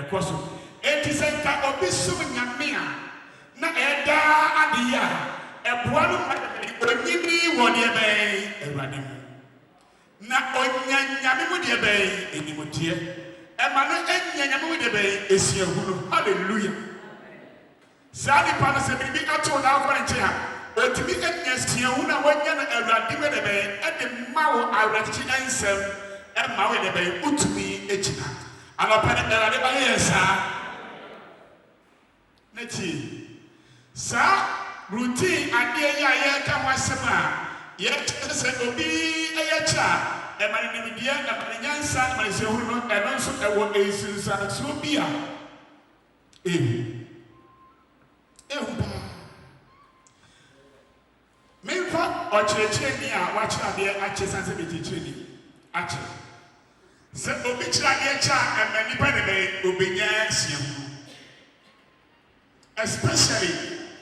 ekoso etisenta obisum nyamea na eda adia eboa no onyimi wo de bɛn awurade mu na onyanyame mu de bɛn enimotie ema no enyanyame mu de bɛn esiahunu hallelujah sadi pa no se bibi ato na akɔ nche ha otimi enya siahunu a wonya na awurade mu de bɛn ede ma wo awurade ensem ema wo de bɛn utumi echina anɔpa ne awurade ba yɛ saa neti sa routine adeɛ ya yɛ ka ho asɛm a yɛ sɛ obi ɛyɛ cha ɛma ne nimdeɛ na ma ne nyansa ma ne sɛhuru no ɛno nso ɛwɔ esinsansoɔ bi a ehu paa memfa ɔkyerɛkyerɛni a wakyerɛ adeɛ akyɛ san sɛ bɛkyerɛkyerɛni akyɛ sɛ obi kyerɛ adeɛ kyɛ a ɛma nipa ne bɛyɛ obɛnya siahuru especially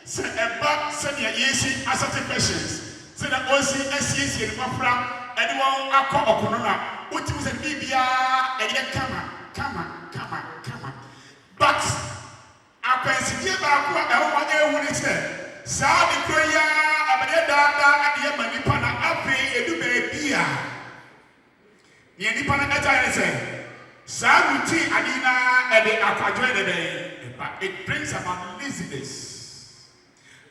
sɛ ɛba sɛdeɛ yɛsi asate questions sɛdeɛ ɔsi asiesie ne papra ɛde wɔn akɔ ɔkono no a wotim sɛ biribiara ɛyɛ kama but akwansidie baako a ɛwɔ hɔ ɛhu ne sɛ saa de kuro yi a abɛyɛ daadaa adeɛ ma nipa na afei edu baabi a nea nipa no ɛgya yɛ sɛ saa routine ade na ɛde akwadwo ɛde bɛyɛ it brings about laziness.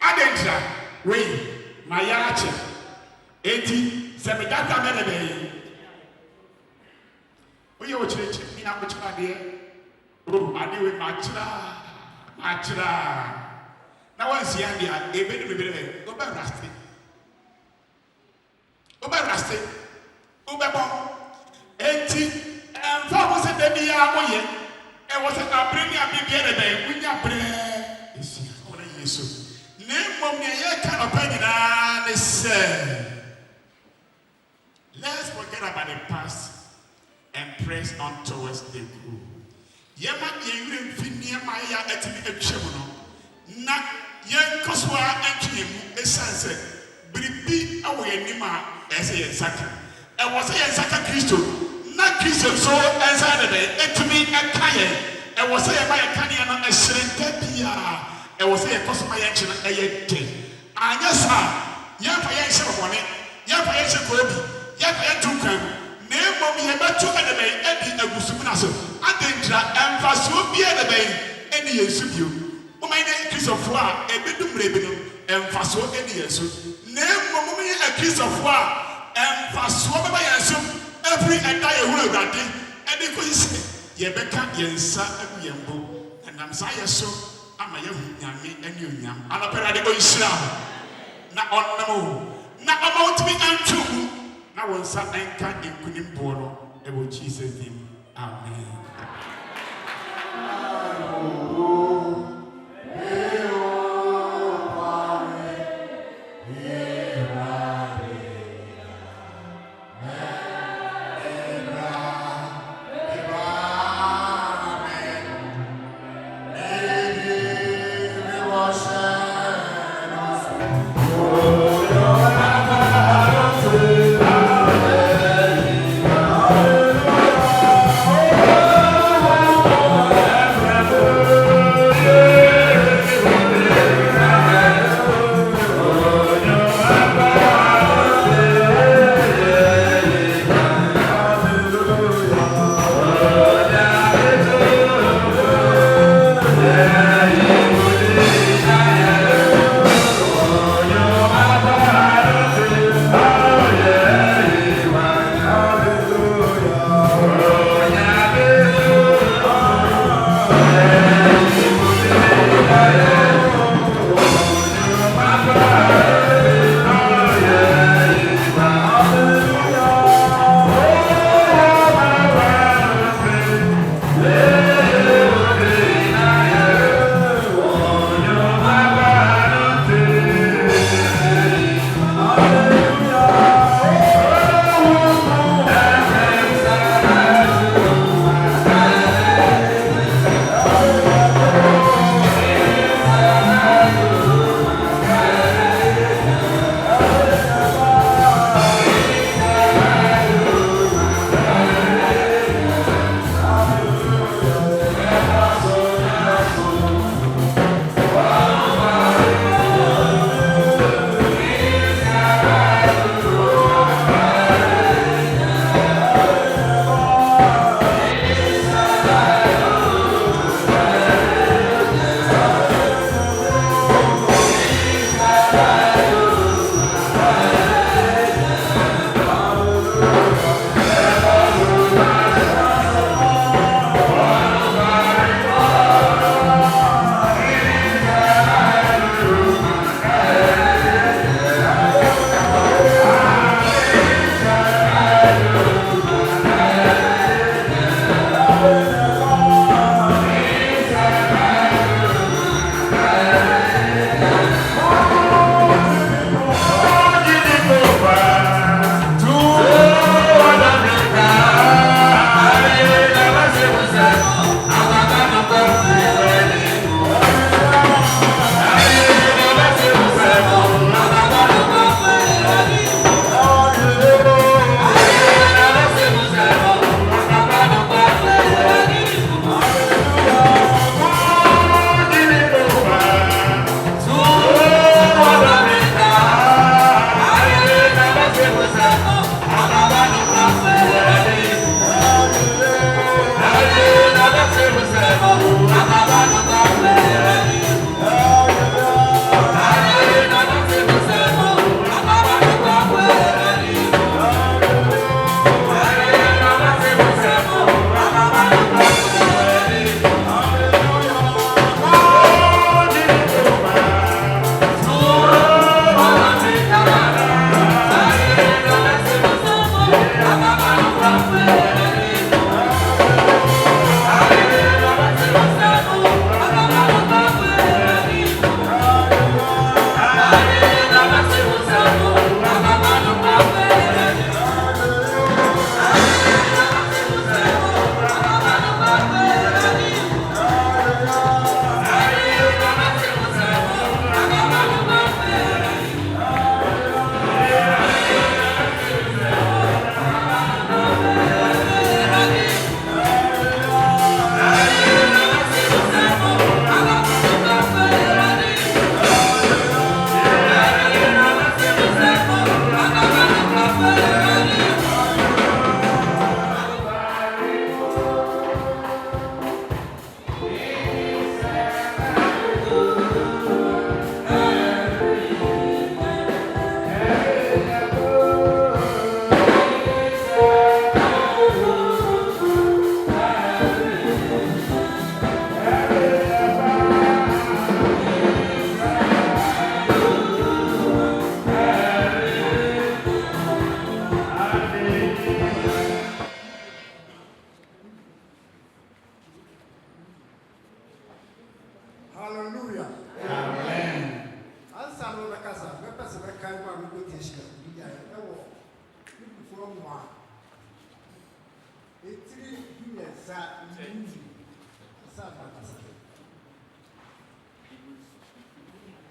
Adentra, wait, my yache, 80, 70, that minute. We are church, in our church, oh, I do it, machra. Now, once you are there, a bit of Uber rusty, Uber bomb, 80, and 4% the year. E was a bring a big day, we are bread. Is only Jesus. Name of me, I can't open it. Let's forget about the past and press on towards the good. Yama, you infinia Maya at me a chimono. Not young Coswa and him, a sunset. Be away, Nima, as a sacre. I was a sacre Christo. Not Christian so as I did, to me a kayan. I was a by a canyon a shrentapia. I was a cosma action a yet. I guess, young financial money, young financial Kobe, young financial name of me about 2 and a bay, Eddie Agusuminaso. I think that Faso be at the bay, any years of you. Oh, my name is of war, a bit of revenue, and Faso any years. Name of me a piece of war, and Faso by a every entire world that day, and they could say, Yebeka, Yensa, and Yambo, and I'm Saya so, I'm a young Yami and you Yam, and a paradigo Islam. Now on the move, now about me and true. Now on Saturday, can't you couldn't borrow about Jesus' name. Amen.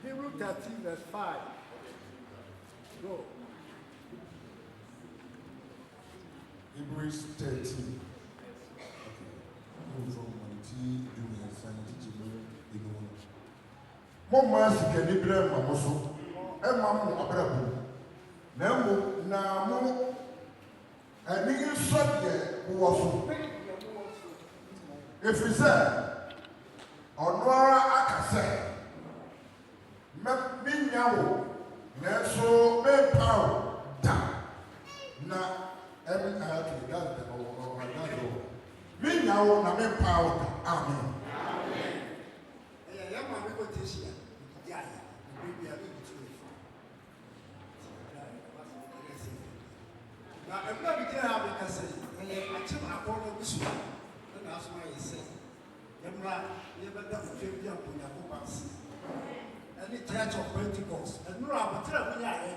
Hebrews 13 verse 5. Go. Hebrews 13. Mama sikani bere mama so e mam mo abrabu na mo na mo ani nso de wo so efrise ono ara akase me nyawo na so me pawo da na every time to that the o me nyawo na me pawo da amen. Now, I'm not beginning to have a say. I took a corner of this one, and that's why I say, Emma, never done a failure on your books. And the Church of Pentecost, and no, I'm a terrible guy.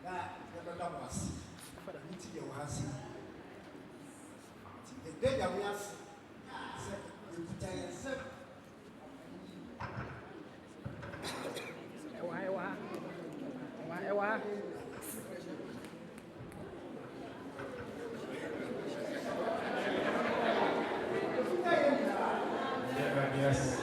That never done was. But I need to your house. The day that we have said, you put yourself. Why? Yes.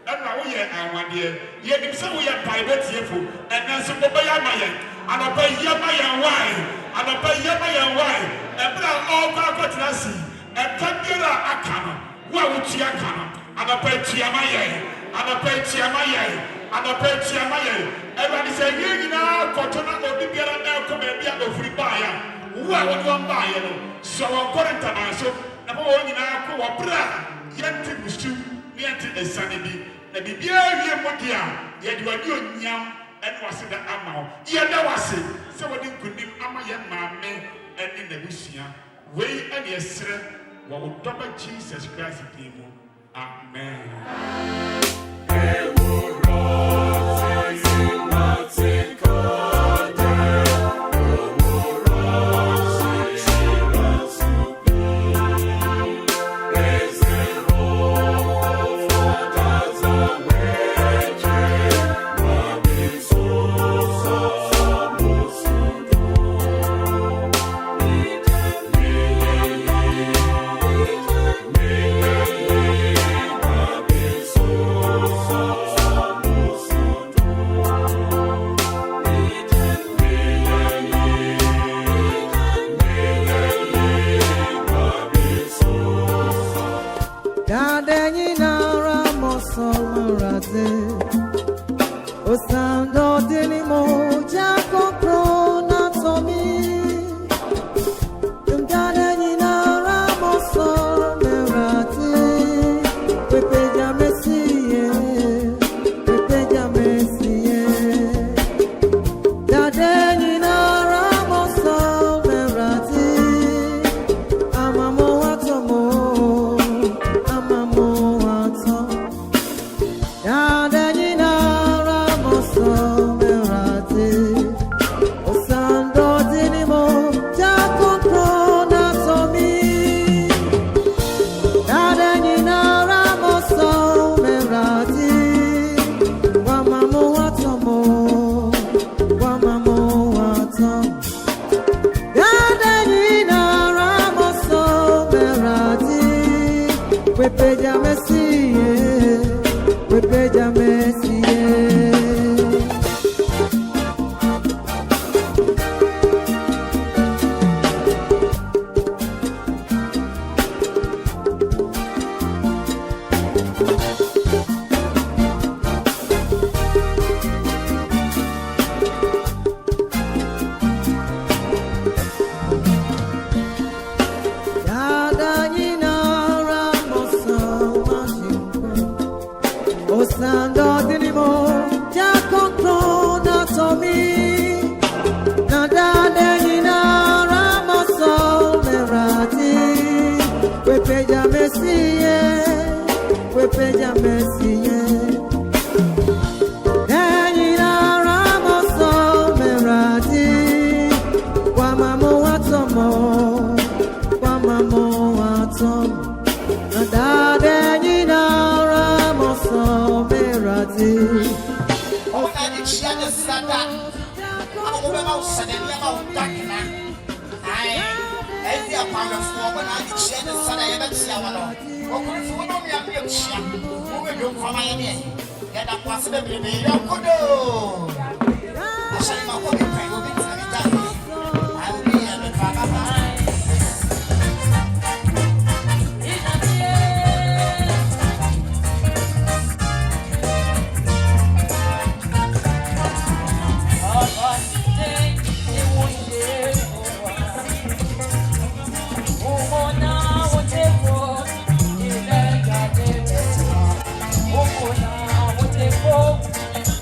ɛna woyɛ awadeɛ yɛnim sɛ woyɛ mpaebɛtiefo ɛnɛ nso mobɛyɛ ama yɛn anɔpa yɛ ma yɛn wae anɔpa yɛ ma yɛn wae ɛberɛ a ɔrekɔ akɔtena ase ɛka biara a aka no wo a wotua ka no anɔpa atua ma yɛn anɔpa atua ma yɛn anɔpa atua ma yɛn Awurade sɛ yɛn nyinaa kɔtɔ na obi biara ɛrekɔ baabi a ofiri baeɛ a wo a wode wɔn baeɛ no sɛ wɔn kɔre ntaban so na ma wɔn nyinaa kɔ wɔ berɛ a yɛnte busu ne yɛnte ɛsane bi na biribiara wie mu deɛ a yɛde wɔde onyam ɛne wase da ama wo yɛda wase sɛ wɔde nkonim ama yɛn maame ɛne n'abusua wei ɛne ɛserɛ wɔ wo dɔba Jesus Christ din mu amen.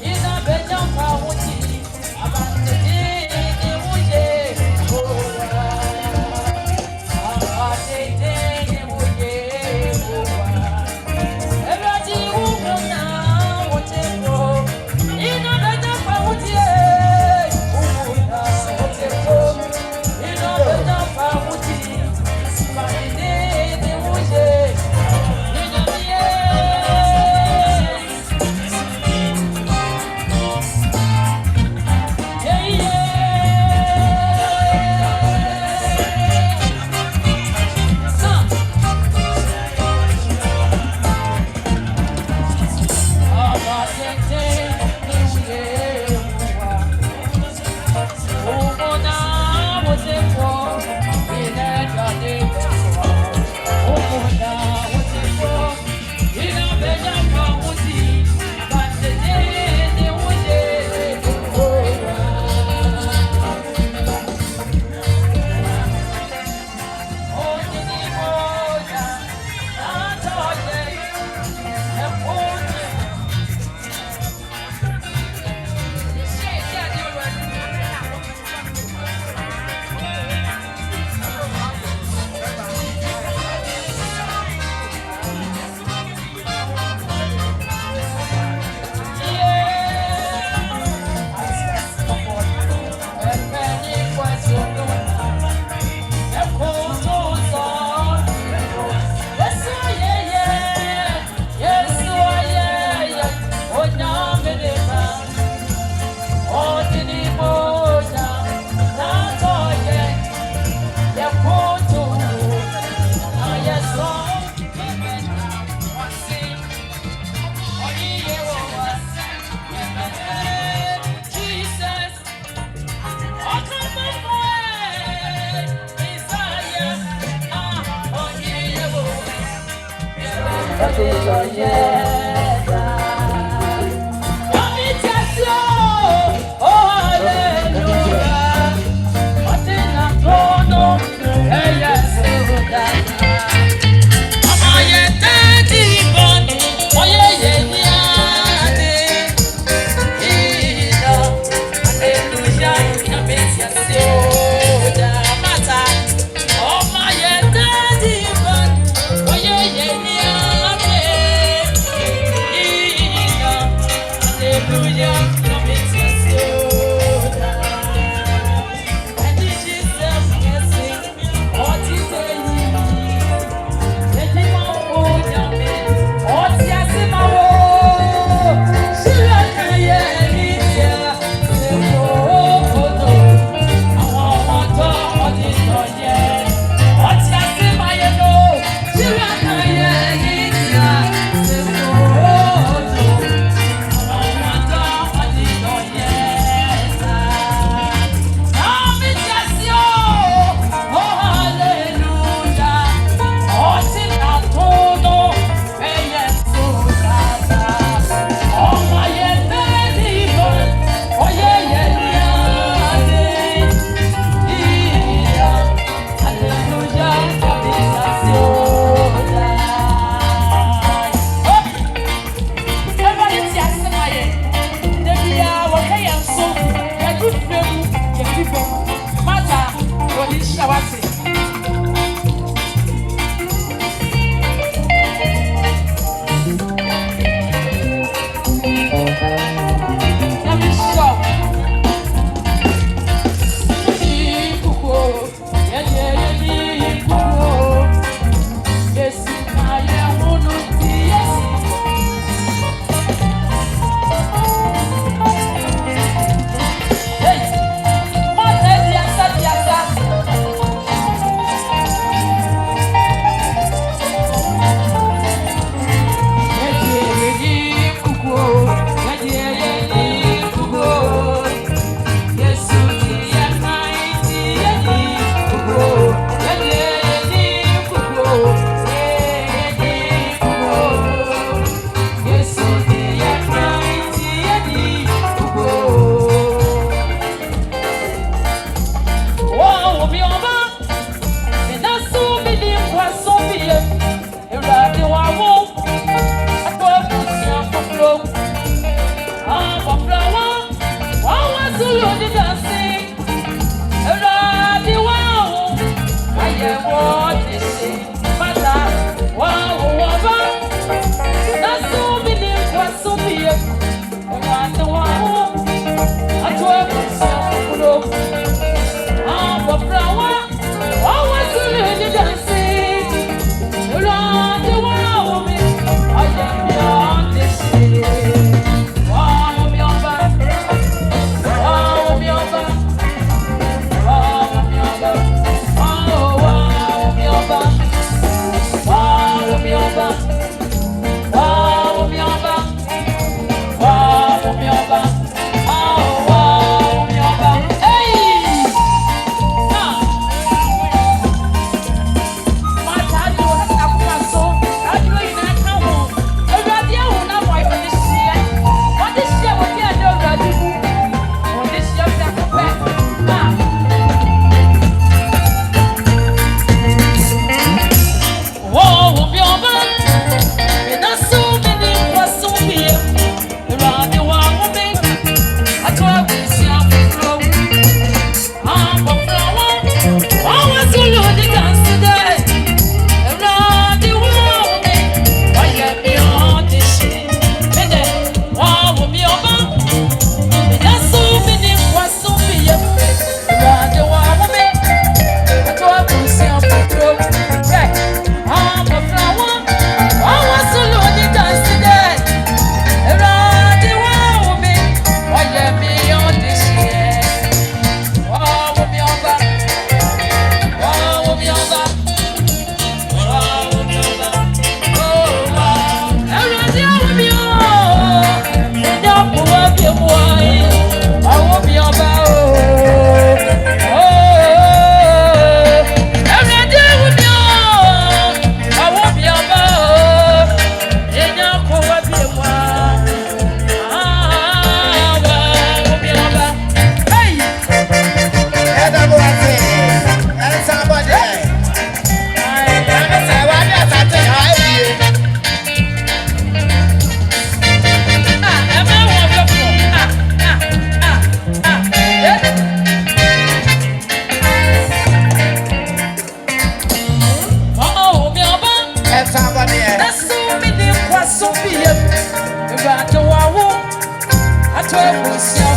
Isabel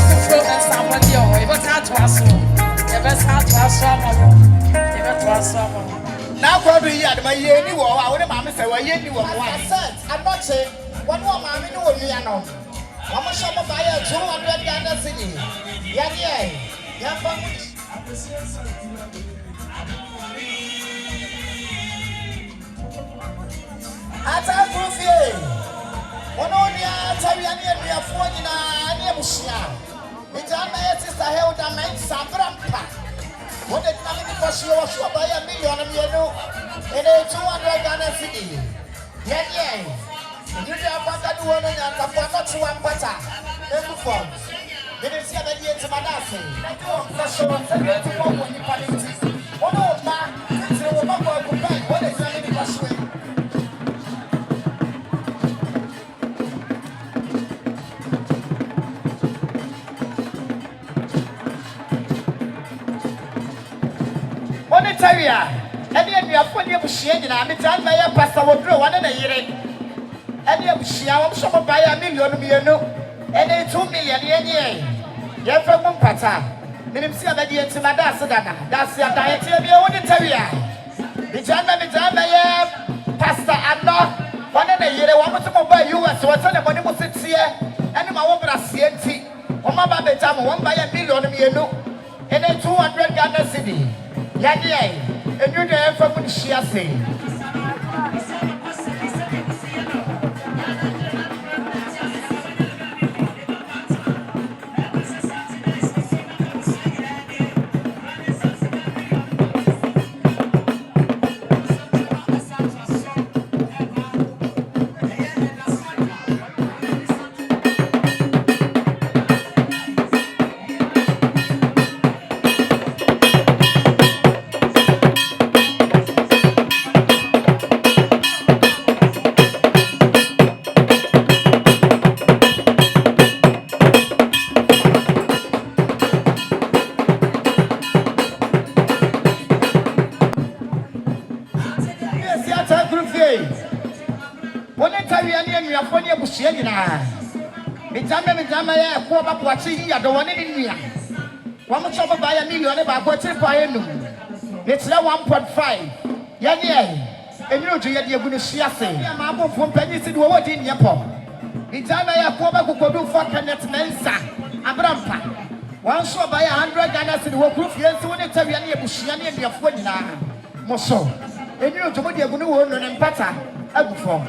fufuo na sabɔde ɔwɔ yɛbɛka ato aso yɛbɛsa ato aso ama mo yɛbɛto aso ama mo na akɔdo yi adama yɛ ni wɔ hɔ a wode maame sɛ wɔyɛ ni wɔ hɔ a Asset, anɔkye, wɔn wɔ maame ne wɔ nua no. Wɔn hyɛ mo ba yɛ 200 Ghana cedi. Yɛdeɛ, yɛmfa mo. Atakuru fie, wɔn nua atawia ne anuafoɔ nyinaa ne abusua. Nti ama yɛ sista Hilda Mensa Brampa. Wɔde gyina me nipa hyia wɔ so ɔbɛyɛ million mmienu. Ɛnɛ 200 Ghana cedi. Yɛdeɛ, nnipa afaka ne wɔ no nyankafoɔ anɔkye wa mpata. Egu fam. Mene si abɛdi ntima da ase. Ɛde wɔn mfa so sɛ yɛte wɔn wɔ nipa ne nti. Wɔn a wɔma titiri wɔ ba bɔ akupɛn wɔde gyina me nipa so yi. Wɔne tawia ɛne anuafoɔ ne abusua nyinaa me taa mɛyɛ pasa wɔ duro wɔne ne yere ɛne abusua wɔn hyɛ mo ba yɛ million mmienu ɛne 2 million yɛnyɛ yɛmfa mu mpata menim si abɛde yɛntima da ase dada da ase ada yɛteɛ bi ɛwo ne tawia me taa mɛyɛ pasta anɔ wɔne ne yere wɔn mo mo ba US wɔsɛ ne mo ne mo seteɛ ɛne ma wɔn braseɛ nti wɔn aba bɛgya mo wɔn ba yɛ million mmienu ɛne 200 Ghana cedi yɛdeɛ ɛnu de ɛfa mu hyia se Mijama ya kwa babu wachi ya do wani ni nua. Wa mo chobo ba ya million ba ko tiri pa enu. Me tira 1.5. Ya ne enyu ojo ya de egu ne hia se. Ya ma abo fo mpanyi si de wo di ne po. Mijama ya kwa ba kokodu for Kenneth Mensa Abrampa. Wan so ba ya 100 Ghana cedi wo kru fie nsi wo ne tawia ne ebuhia ne aduafo nyina. Mo so enyu ojo mo de egu ne wo no ne mpata agu fo.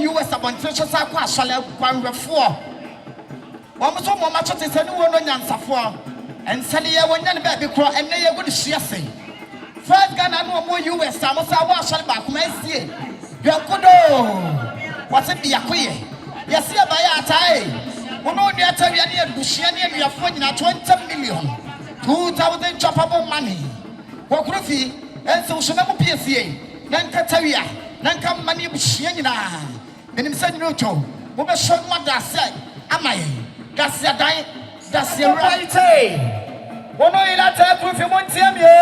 US abontre sa kwa asole kwanwefo omo so mo ma chote se ni wo no nyansafo ensane ye wonya ne ba bi kro enne ye gudu hyiase first Ghana no mo US amo sa wo asole ba kuma asie yakodo wase bi yakoye yesi ba ya atai wono ni atawia ne aduhia ne anuafo nyina 20 million 2000 choppable money wokrofi ense wo shona mo piesie nanka tawia nanka mani buhia nyina menim se nyina ocho wo be show mo da se amaye dasia dan dasia right wono ila ta kufi mo ntiamie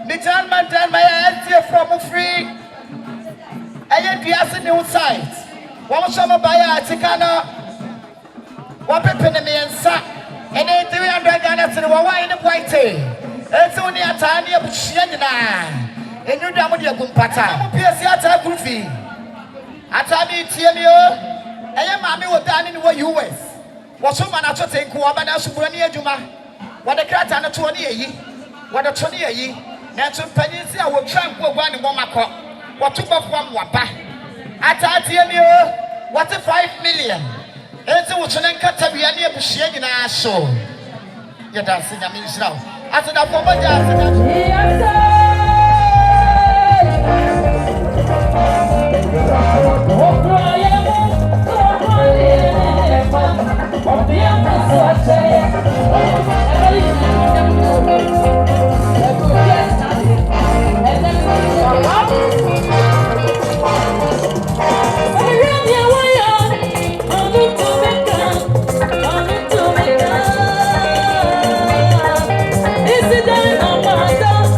ni tan man my antie from free aye duase new site wo show mo buy atikana wo pepe ne mensa ene 300 Ghana cedi wo wine white enti woni ata ne abuhia nyina enyu da mo de gumpata mo piesi ata kufi ata bi tiamie eye maame wo dane ne wo US wo so ma na chote nko oba na subura ne adwuma wo de krata na to ne yi wo de to ne yi na to panyinsi a wo twa nko ogwa ne mo makọ wo to bofo am waba ata tiamie what 5 million enti wo chene nkata bia ne abuhia nyina so ye da se nyame nsira ata da fo baja ata da Is it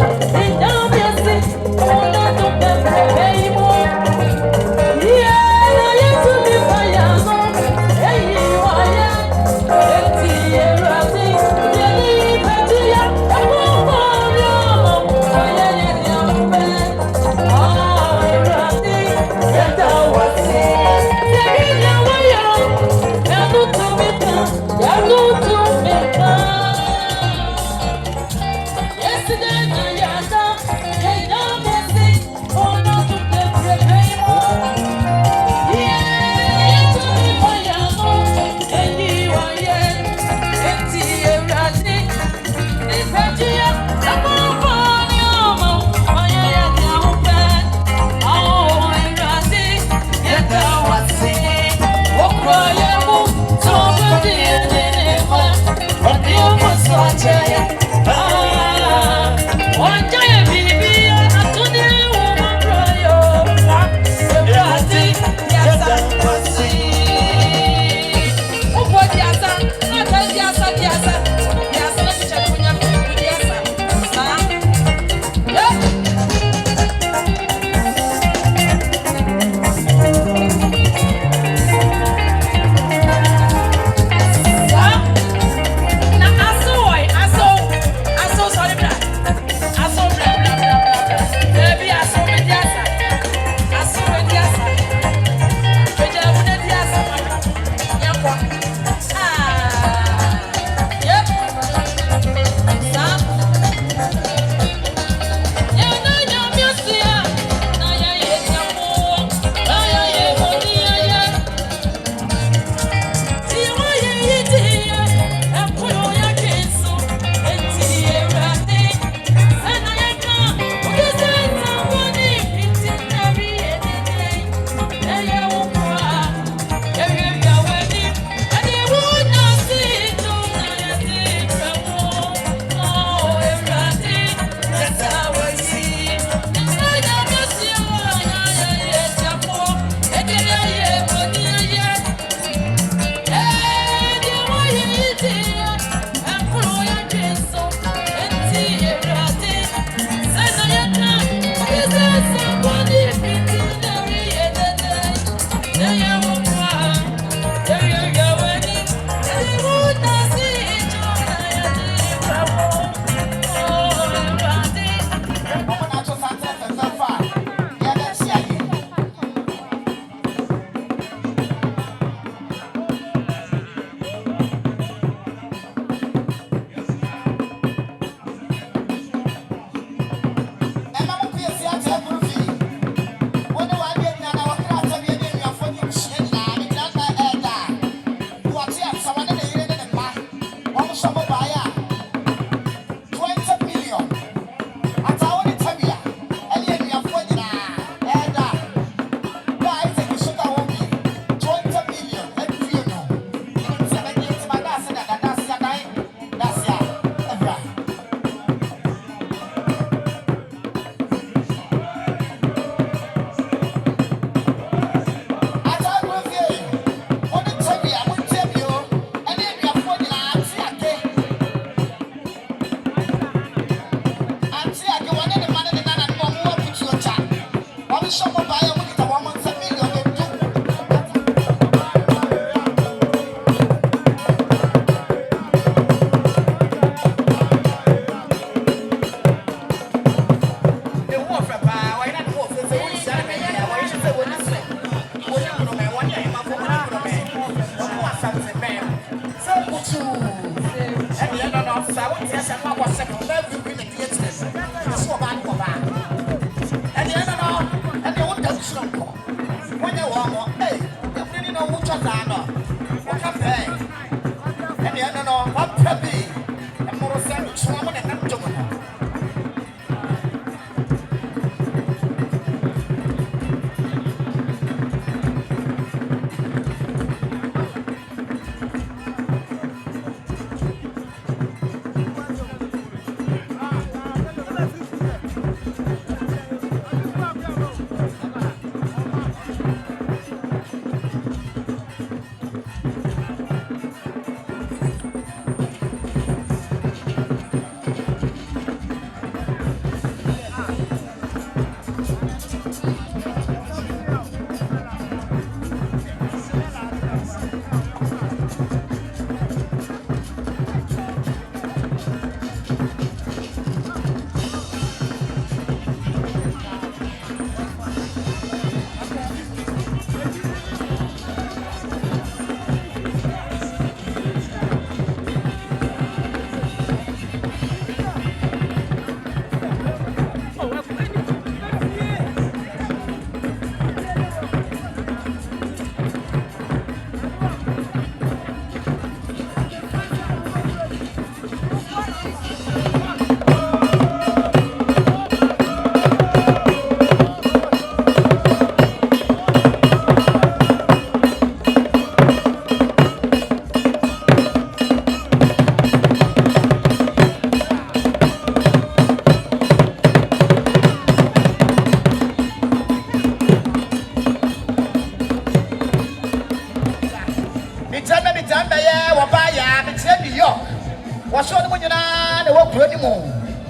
mu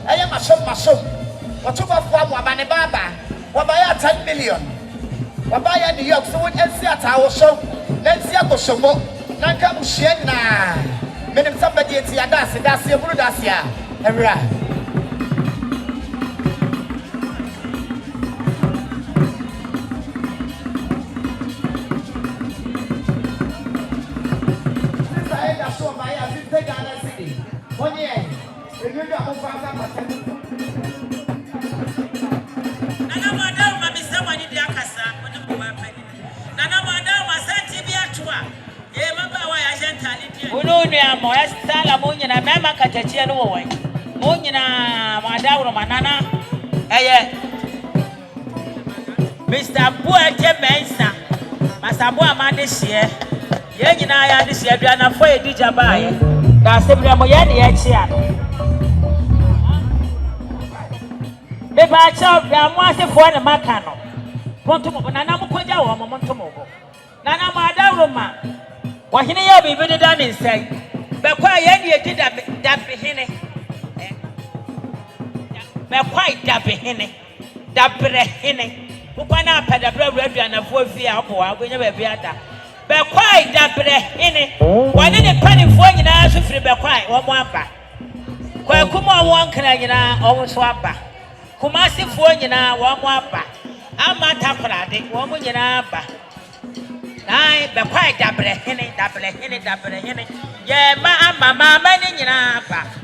ɛyɛ masom wɔtofo amu abane baba wɔbayɛ 10 million wɔbayɛ New York so wɔnsi atawo so na nsi akosomo na nka mu hye na menim sɛ bɛde enti adase eburu dase a ɛwra Mr. Boete Mensa, Masabo Amanda Share, Yen I this year, and a foyer DJ by that's the Moyani Chia. The batch of Yamwasi for the Macano, Pontomo, Nana Koja or Montomo, Nana Madaruma. What he never be better than is say, but quite any did that be henny. But quite that be henny, that be henny. Upana pada bread and a four fear up, we never be at that. But quite that be henny. Why did the penny for you now? So free by quite one back. Quite come on one can almost swap back. Kumasi for you now, one back. I'm not tapping, one when you're back. Ay, but quite double henny. Yeah, mamma, man, in your back.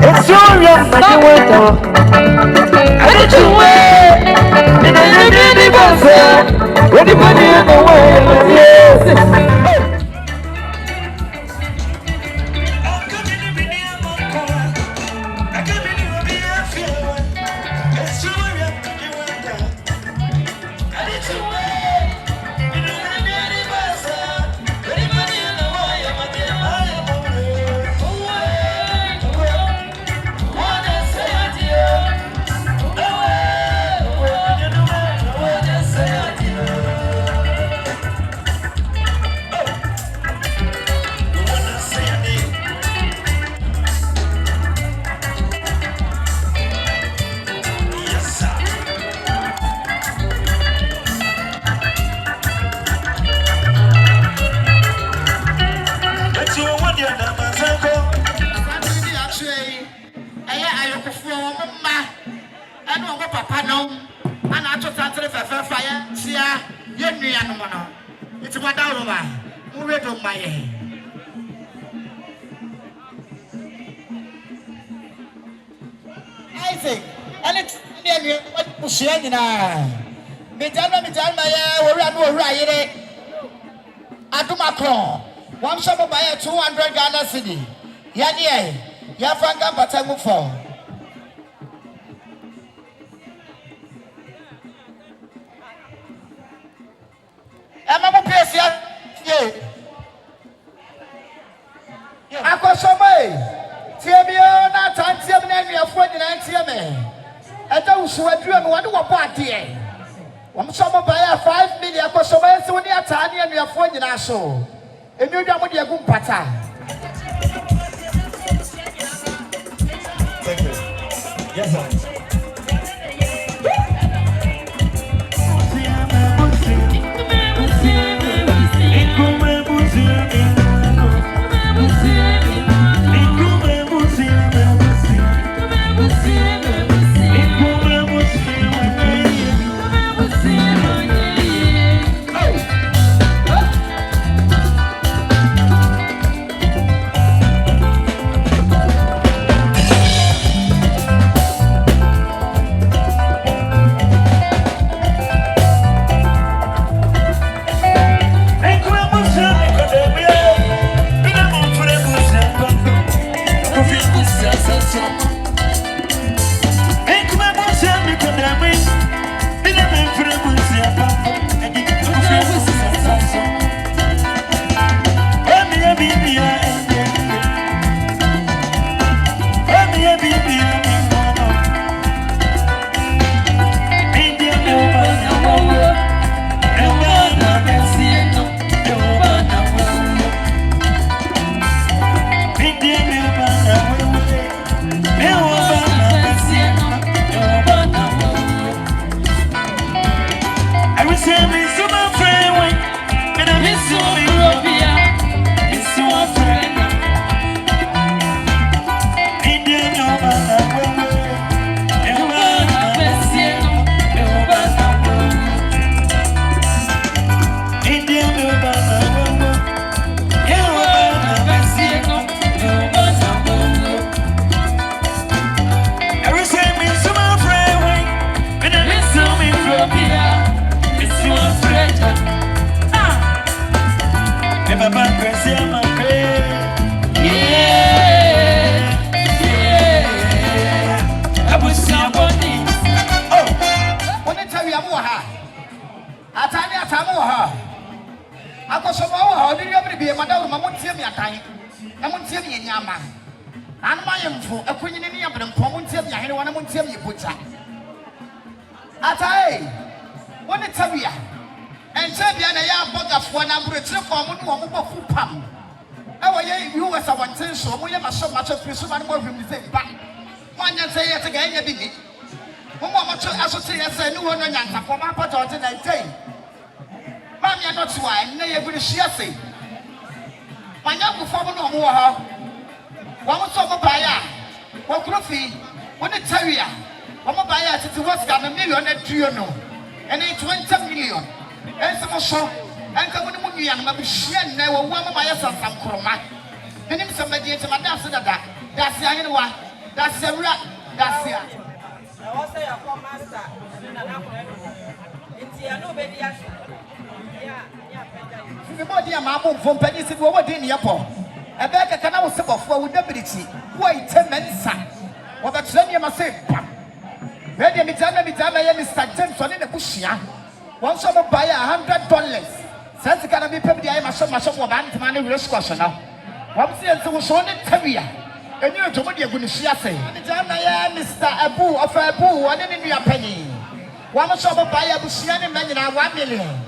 It's your young man. I did you way. And I didn't even say. Anybody in the way, yes. Isaac, and it's near Adumacron, one shop buy 200 Ghana city. Yanye, Yafanga Batamu for. Emma Pesia, Akosome, Tiamio, not Tantiam, and your friend and Tiame. I don't sweat you and one more party. One summer buy 5 million Akosome, so near Tanya and your friend in our show. And you don't want your good pata. Thank you. Yes, sir. I was say a master. me body a mamma from Penny City over in Yapo. A back a canal sip of what would ability. Why 10 men, son? What a train you must say. Ready, me tell me, Mr. Jensen in the bush. One summer buy $100. Since it can be paid, I must have myself of money risk question now. One says to show it Tavia. And you're to what you're going to see. Mr. Abu of Abu, one in your penny. One summer buy a Busian man in our 1 million.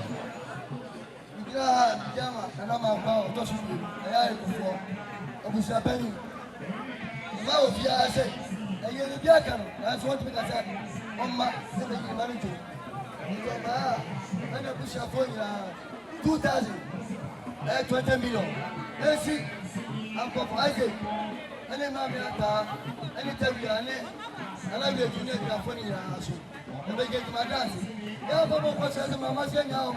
Jama, and I'm about to shoot you. I am before. I was a penny. Now, if you are saying, and you're the Jacan, that's what we said. On my manager. And I push up for 2,000. 20 million. Let's see. I'm for Isaac. And then Mammy, and it tell you, and I will do it for you. And they get my dance. Yeah, but what's the mamma saying now?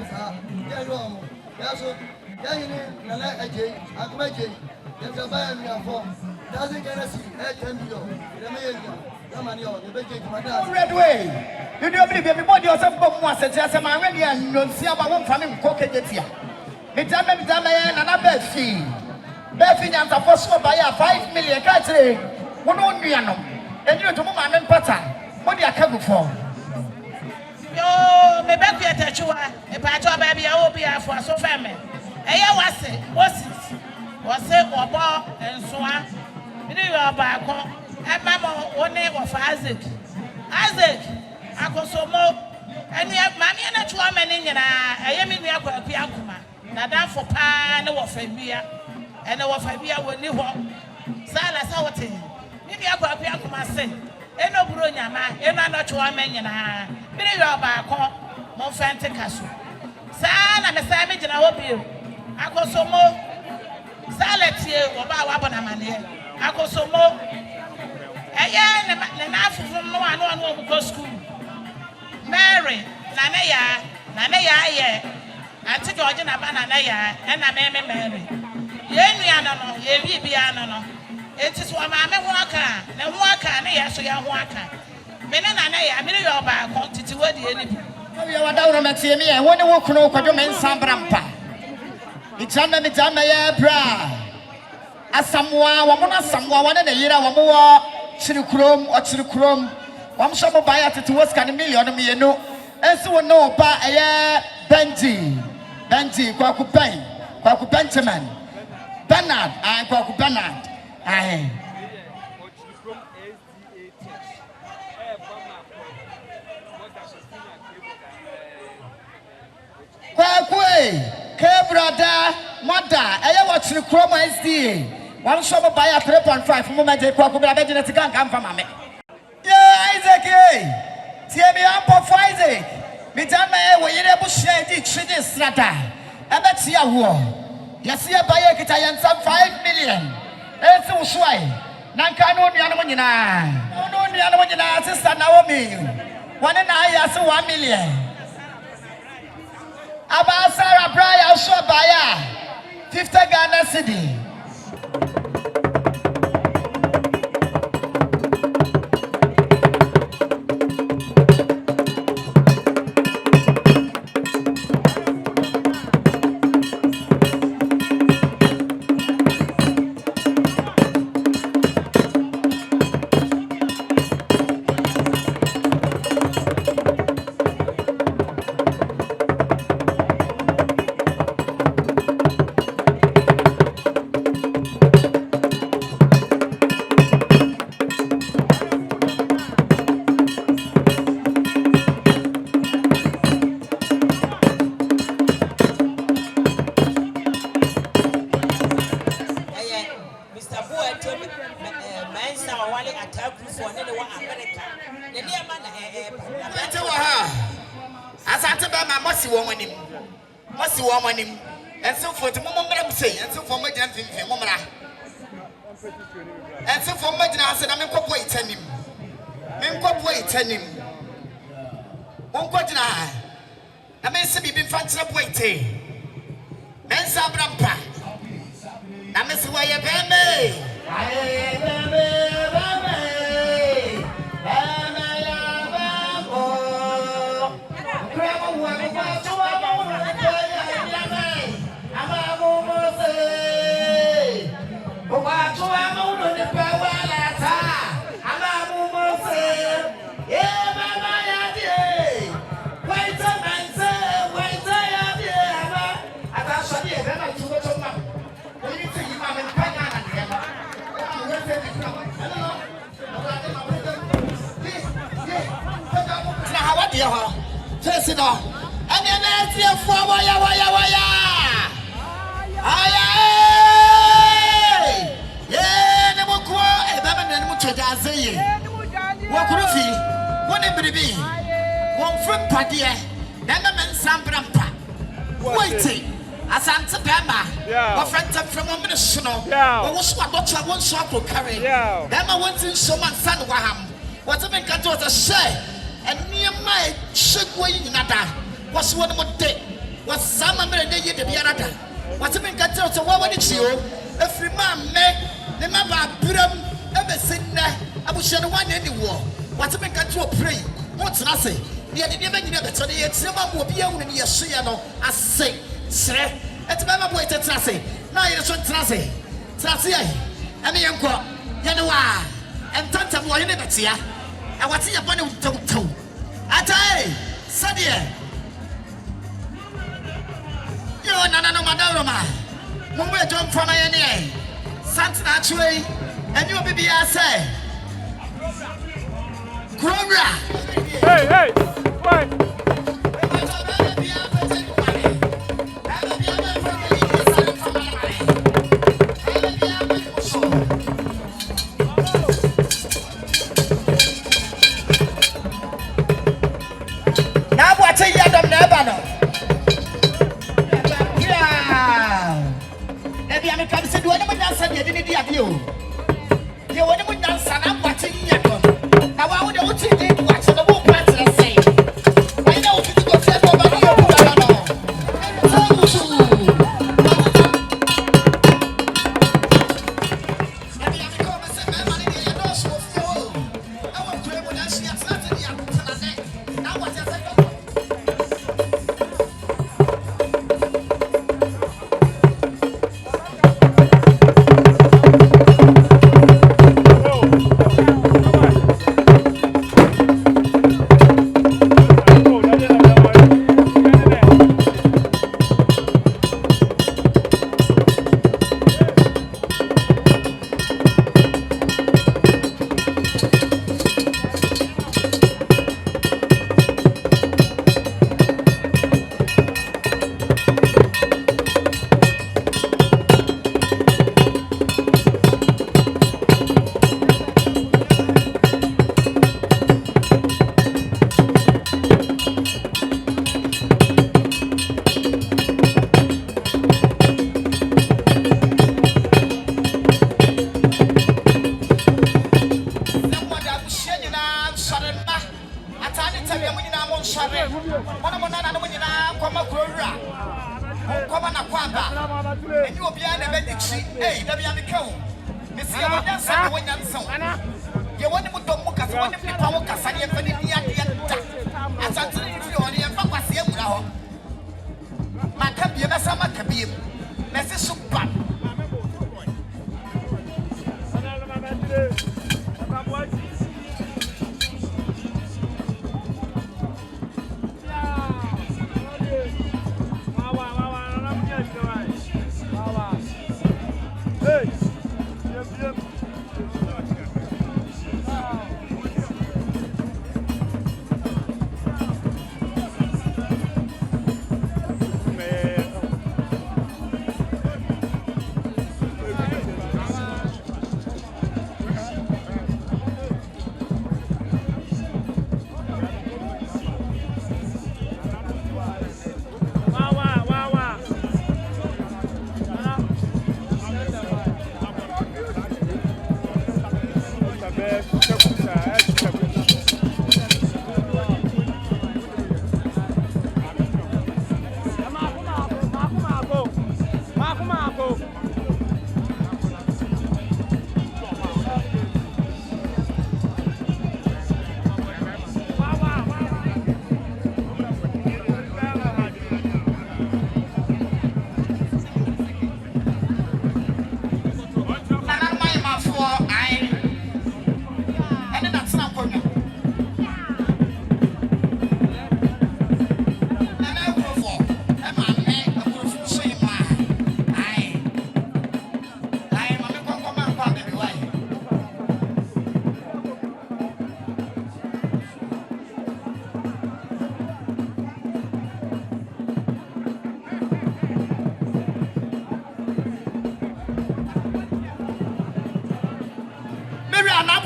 Yeah, wrong. Yeah, so, yeah, you know, I get, I'm making. There's a buy me a form. Doesn't get us 10 million. The million. Come on, you're the big my dance. Red way. You don't believe everybody else about once and just a man when you don't see about one family cooking it here. It's a man and a bed fee. Bed fee and a first buy 5 million. Can't say, one only and you're to mama and pattern. What do you come for? Yo, me back here to you. A part of baby, I will be for so family. I was it, or bar and so on. You are back home. And Mamma, one name of Isaac. Isaac, I go so more. And we have Mammy and a 2 men in I am in the Aqua. Now, for pan or Fabia, and our Fabia will live on. Silas, our team. Maybe Aqua say. And no Brunia, and I'm not 2 men in a Billy back home, more fancy castle. Son, I'm a savage and I hope you. I go so more. Silence here, or Bawabana, I go so more. Enough from no one who goes school. Mary, Nanaya, I took your dinner banana, and I may Mary. Yeniano, Yeviano. It is one mamma walker, no walker, and so young walker. Menanaya, I mean your back, wanted to word the enemy. You are down at me, I want to walk no Kodoman Sambrampa. It's under the Jamaya bra. As someone in a year or more. Chirucrum or Chirucrum, one shop buy at it was can a million of me, and so no pa a Benji, Kwaku Benjamin, Bernard, I Kwaku Bernard. Aye. Kwakwe, Kebrada, Mother, I watch the Chroma SDA. One shop buy a 3.5 from my day, Kwaku Benjamin to come from me. Yeah, Isaac, tear me up of Isaac. Midama, where you're able to share the treaty strata. I bet see a war. Yes, you buy a Kitayan some 5 million. And so sway. Nankano, the other one, you know. No, the other one, you know, sister Naomi. 1 and I ask 1 million. About Sarah Bry, I'll show buyer 50 Ghana city. And so for the moment, say, and so for my dancing, and so for my dinner, I said, I'm incorporating him. Incorporating him. One question I may see me fancy up waiting. Men Sabrampa. I miss why you pay me. I'm deɛ hɔ fɛsi no ɛne na atiefoɔ wɔyɛ ayɛ ne mo koɔ ɛbɛma na ne mo twagya ase yi wɔkoro fi wo ne biribi wɔmfiri mpadeɛ na ɛma me nsampra mpa wɔite asante bɛma wɔfrɛ ntɛmfrɛ mo mene so no wɔwo so adɔkye a wɔnso akokare bɛma wɔnti nsom ansa ne waham wɔte me nkate wɔ sɛ hyɛ nneɛma a ɛhyɛ guo yi nyina da wɔse wɔ ne mo de wɔsaa ma mmerɛ ne yie de biara da wɔte me nkate wɔ sɛ wɔwɔ ne kyi o ɛfiri ma mmɛ ne ma baabiram ɛbɛsi nnɛ abuhyɛ no wane ani wɔ wɔte me nkate wɔ pray wotena ase deɛ ne nneɛma nyina bɛtɔ ne yɛtiɛ ma ma obi ahunu ne yɛsoyɛ no ase serɛ ɛti bɛma bo ɛtɛtena ase na yɛre so ntena ase tena ase yɛ ɛne yɛnkɔ yɛne wa ɛntantam wɔye ne bɛtea ɛwɔte yɛbɔ ne wotawtaw atae sɛdeɛ yɛwɔ nananom adawroma mommɔ adwɔ mfa ma yɛne ɛ santena atwerɛ yi ɛnyɛ obi biara sɛ kurowura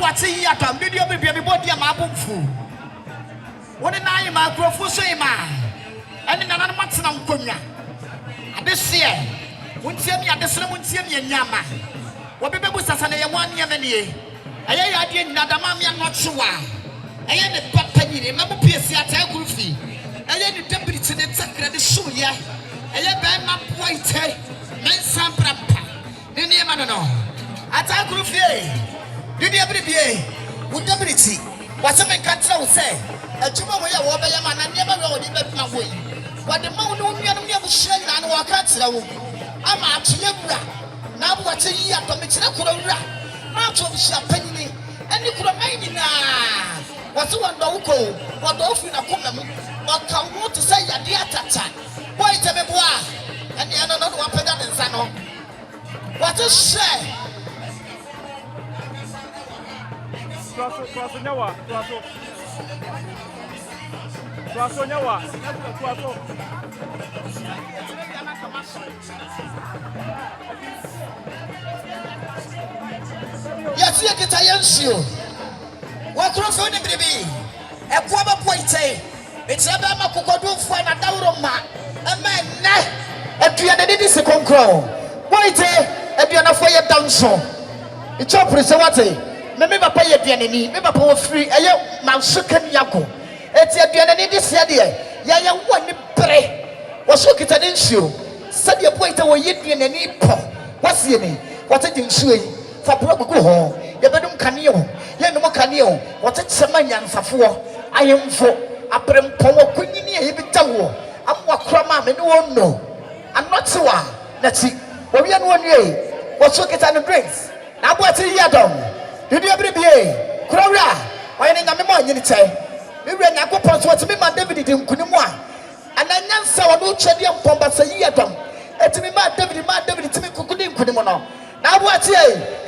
what say ya come video be be body am abumfu what na you ma grofo so ma and na na matena nkonwa this year wontie me adesere wontie me nyama wo be bebu sasa na ye mo ane me ne aye ya de nadama me no chewa aye ne papa nyire ma mo piesi ata kurufi aye ne debiriti ne takra de so ye aye be ma poite men samprampa ne ne ma no ata kurufi did you ever be with debiriti what some can say a juma way over yaman and never rolled in that way what the moon never share and walk out I'm out to Yabra now what a year to make out of champagne and you could have made it now what's one local what often a woman what can want to say a dear tata why tell me why and the other not one pedal and son what a shame. Tuaso nyawa, tuaso nyawa, tuaso. Yes, you get a young what cross on the baby? A proper point, it's a bama cocoa for an adoroma, a man, a 300 second crow. Wait, a piano for your down so. It's all preservative. Me papa ye bianeni me papa wo free eye mansukan yago eti bianeni de sia de ya woni bre wo so kita de nsuo sade boita wo ye bianeni po wasie ni wote de nsuo yi fa bro gugu ho ye bedum kane ho ye no kane ho wote tsema nyansafo ayemfo aprempo wo kunyini ye bi tawo amwa krama me no no anotewa na ti wo wi no nue wo so kita no drinks na boate yadom. Did you ever be a Cora? Why ain't I more than say? We ran a couple of me, my David in Kunimwa. And I now saw a new Chadian Pomba say, Yadam. And to me, my David to me, Kukudim Kunimono. Now, what's ye?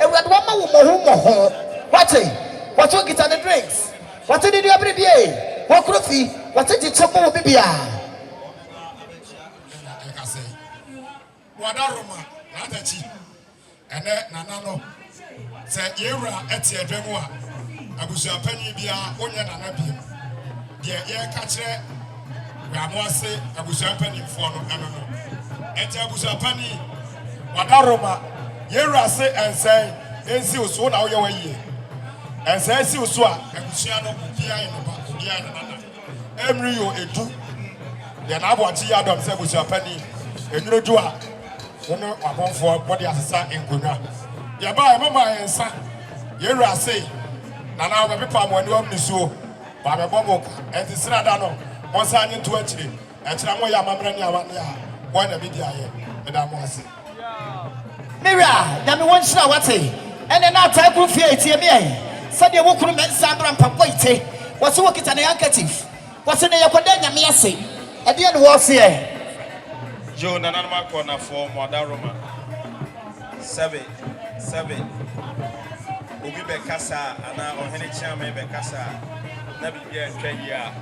And what one more what's it? What's what get on the drinks? What did you ever be a? What coffee? What did you talk about? Baby, what are Roma? Not a cheap. And then, no. Say Yera eti edwemu a abusuapani bia onya nana biem de ye ka kire wamo ase abusuapani mfo no eno eti abusuapani wadaroma Yera se ense ensi oso na oye waye ense ensi oso a abusua no bia eno nana emri yo edu de na aboati ya dom se abusuapani enrodu a wono abonfo body asesa enkonwa yaba mama ensa Yera say na na be pepa mo ani omni so ba be bomo enti srada no onsa anyi to akire ekira mo ya mamra ni awane a wo na bi dia ye me da mo ase Mira na me won sra wate ene na ta ku fie tie me ai sade wo kunu me nsa bra mpapɔ ite wo se wo kita na handkerchief wo se na yakoda nyame ase e de no wo se e Jo na na ma ko na for Modaroma 7 obi be kasa ana ohene chiama be kasa na bibia ntwa yi a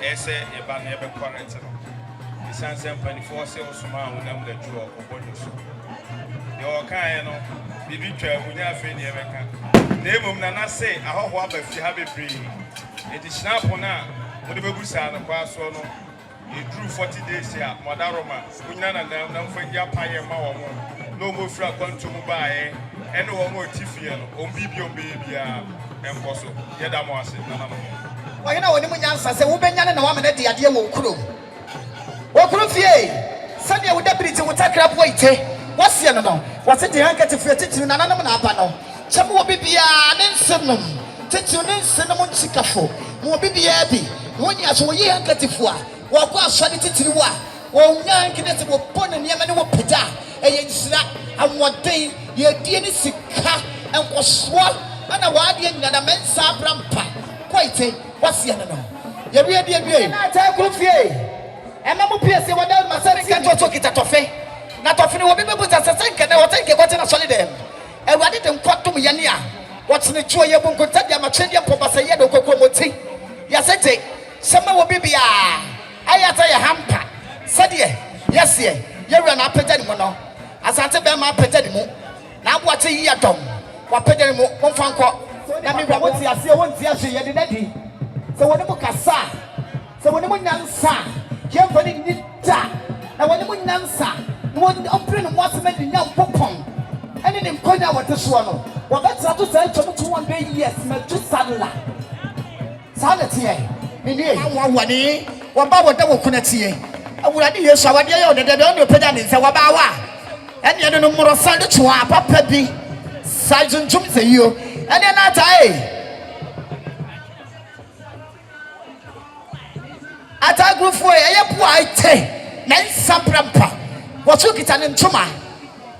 ese e ba na be correct no isanse mpani se osuma wonam da juo obonyo so yo kan no bibi twa munya afi ne be ka na emom na na se ahoho abafi ha bebri edi snap na mo de bebusa na kwa so no e drew 40 days ya Modaroma kunyina na mfa paye ma wo mo no mo fra kwantu mu baaye ene wo mo tifie no ombibio bebia enkoso yeda mo ase na na no wo hena woni mu nyansa se wo benya ne na wa me de ade wo okuro fie sane wo dabiriti wo takra bo ite wo se no wo se de hankati fie titiri na nanam na aba no chemo wo bibia ne nsenum titiri ne nsenum nchikafo wo bibia bi wo nya so wo ye hankati fo a wo kwa asode titiri wo a wo nya hankati wo pone niam ne wo peda eye nsira amoden ye die ni sika enkoso ana waade nyana mensa abrampa kwaite wase no ye wie die na ta kurufie ema mu pese wada masari kan to kita tofe na tofe ni obi bebu sasa nke na wote nke kwate na solid dem ewade de nkwatom ye ne a wote ne chuo ye bunku tadia ma twede mpobasa ye do kokko moti ya sete sema wo bibia ayata ye hampa sade yes ye wura na apagya ni mo no asante be ma apagya ni mo na aboate yi adom wa apagya ni mo momfa nkọ na me bra wonti ase wonti ahwe ye de nadi se woni mu kasa se woni mu nyansa ke fani nita na woni mu nyansa woni opre no mo asema de nyam popon ene ne mkonya wote so no wo betra to say chom 200 years me to sadla sadete me ni awawani wo ba wo da wo kunatie awurade yesu awade ye odede on opeda ne nse wo ba wa ene no mmoro sande to papa bi sajun chum se yo ene na tai ata grufu ye pu aite na nsaprampa wo so kita ne ntoma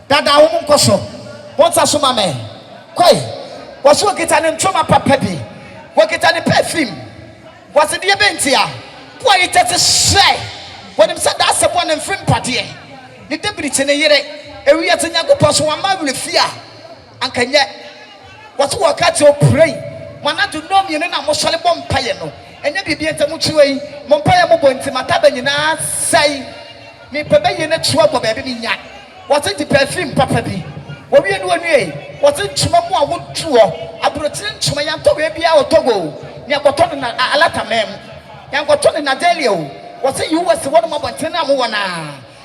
dada wo nkoso wonta so mame koi wo so kita ne ntoma papa bi wo kita ne perfume wo se de bentia po aite te hye wo dem sa da asebo ne mfrim pade ne debiriti ne yere ewiya te nyagopo so wa ma wulefia ankanye wo so wo ka te o pray mana do no mi ne na mo sole bom paye no enye bibie ntamu chiwe mo paye mo bonti mata banyina sai me pebe ye na chiwa bo bebe mi nya wo se di perfume papa bi wo wie no anu wo se chuma mo a wo tuo abrotire chuma ya to we bia otogo ne akoto na alata mem ya akoto na daily o wo se you was one mo bonti na mo wona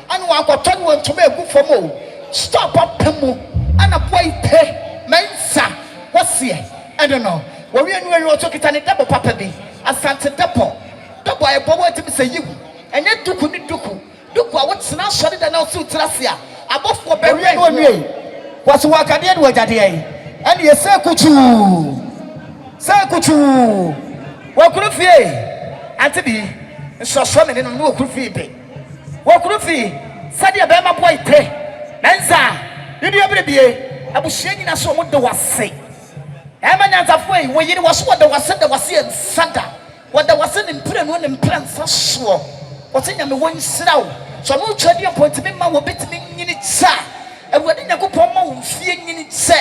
anu akoto no chuma egu fomo stop apemu ana boy pe mensa wo se I don't know wo wie no anu wo to kita ne dabo papa bi asante depo dabo ay bo wo timi se yiwu enye duku ni duku a wotsena sori da na osu trasia abofo bewe no nue waso wakade de wajade ai ene ye se kuchu wakuru fie ante bi nsoso me no wakuru fie be wakuru fie sade be ma boy te menza yidi abrebie abuhia nyina so mo de wase e ma nyanzafo ai wo yiri waso de wase ensada wo de wase ne mpre no ne mpre nsaso wote nyame won siraw so no twadi appointment ma wo betimi nyini tsa awade nyakopon ma wo fie nyini tse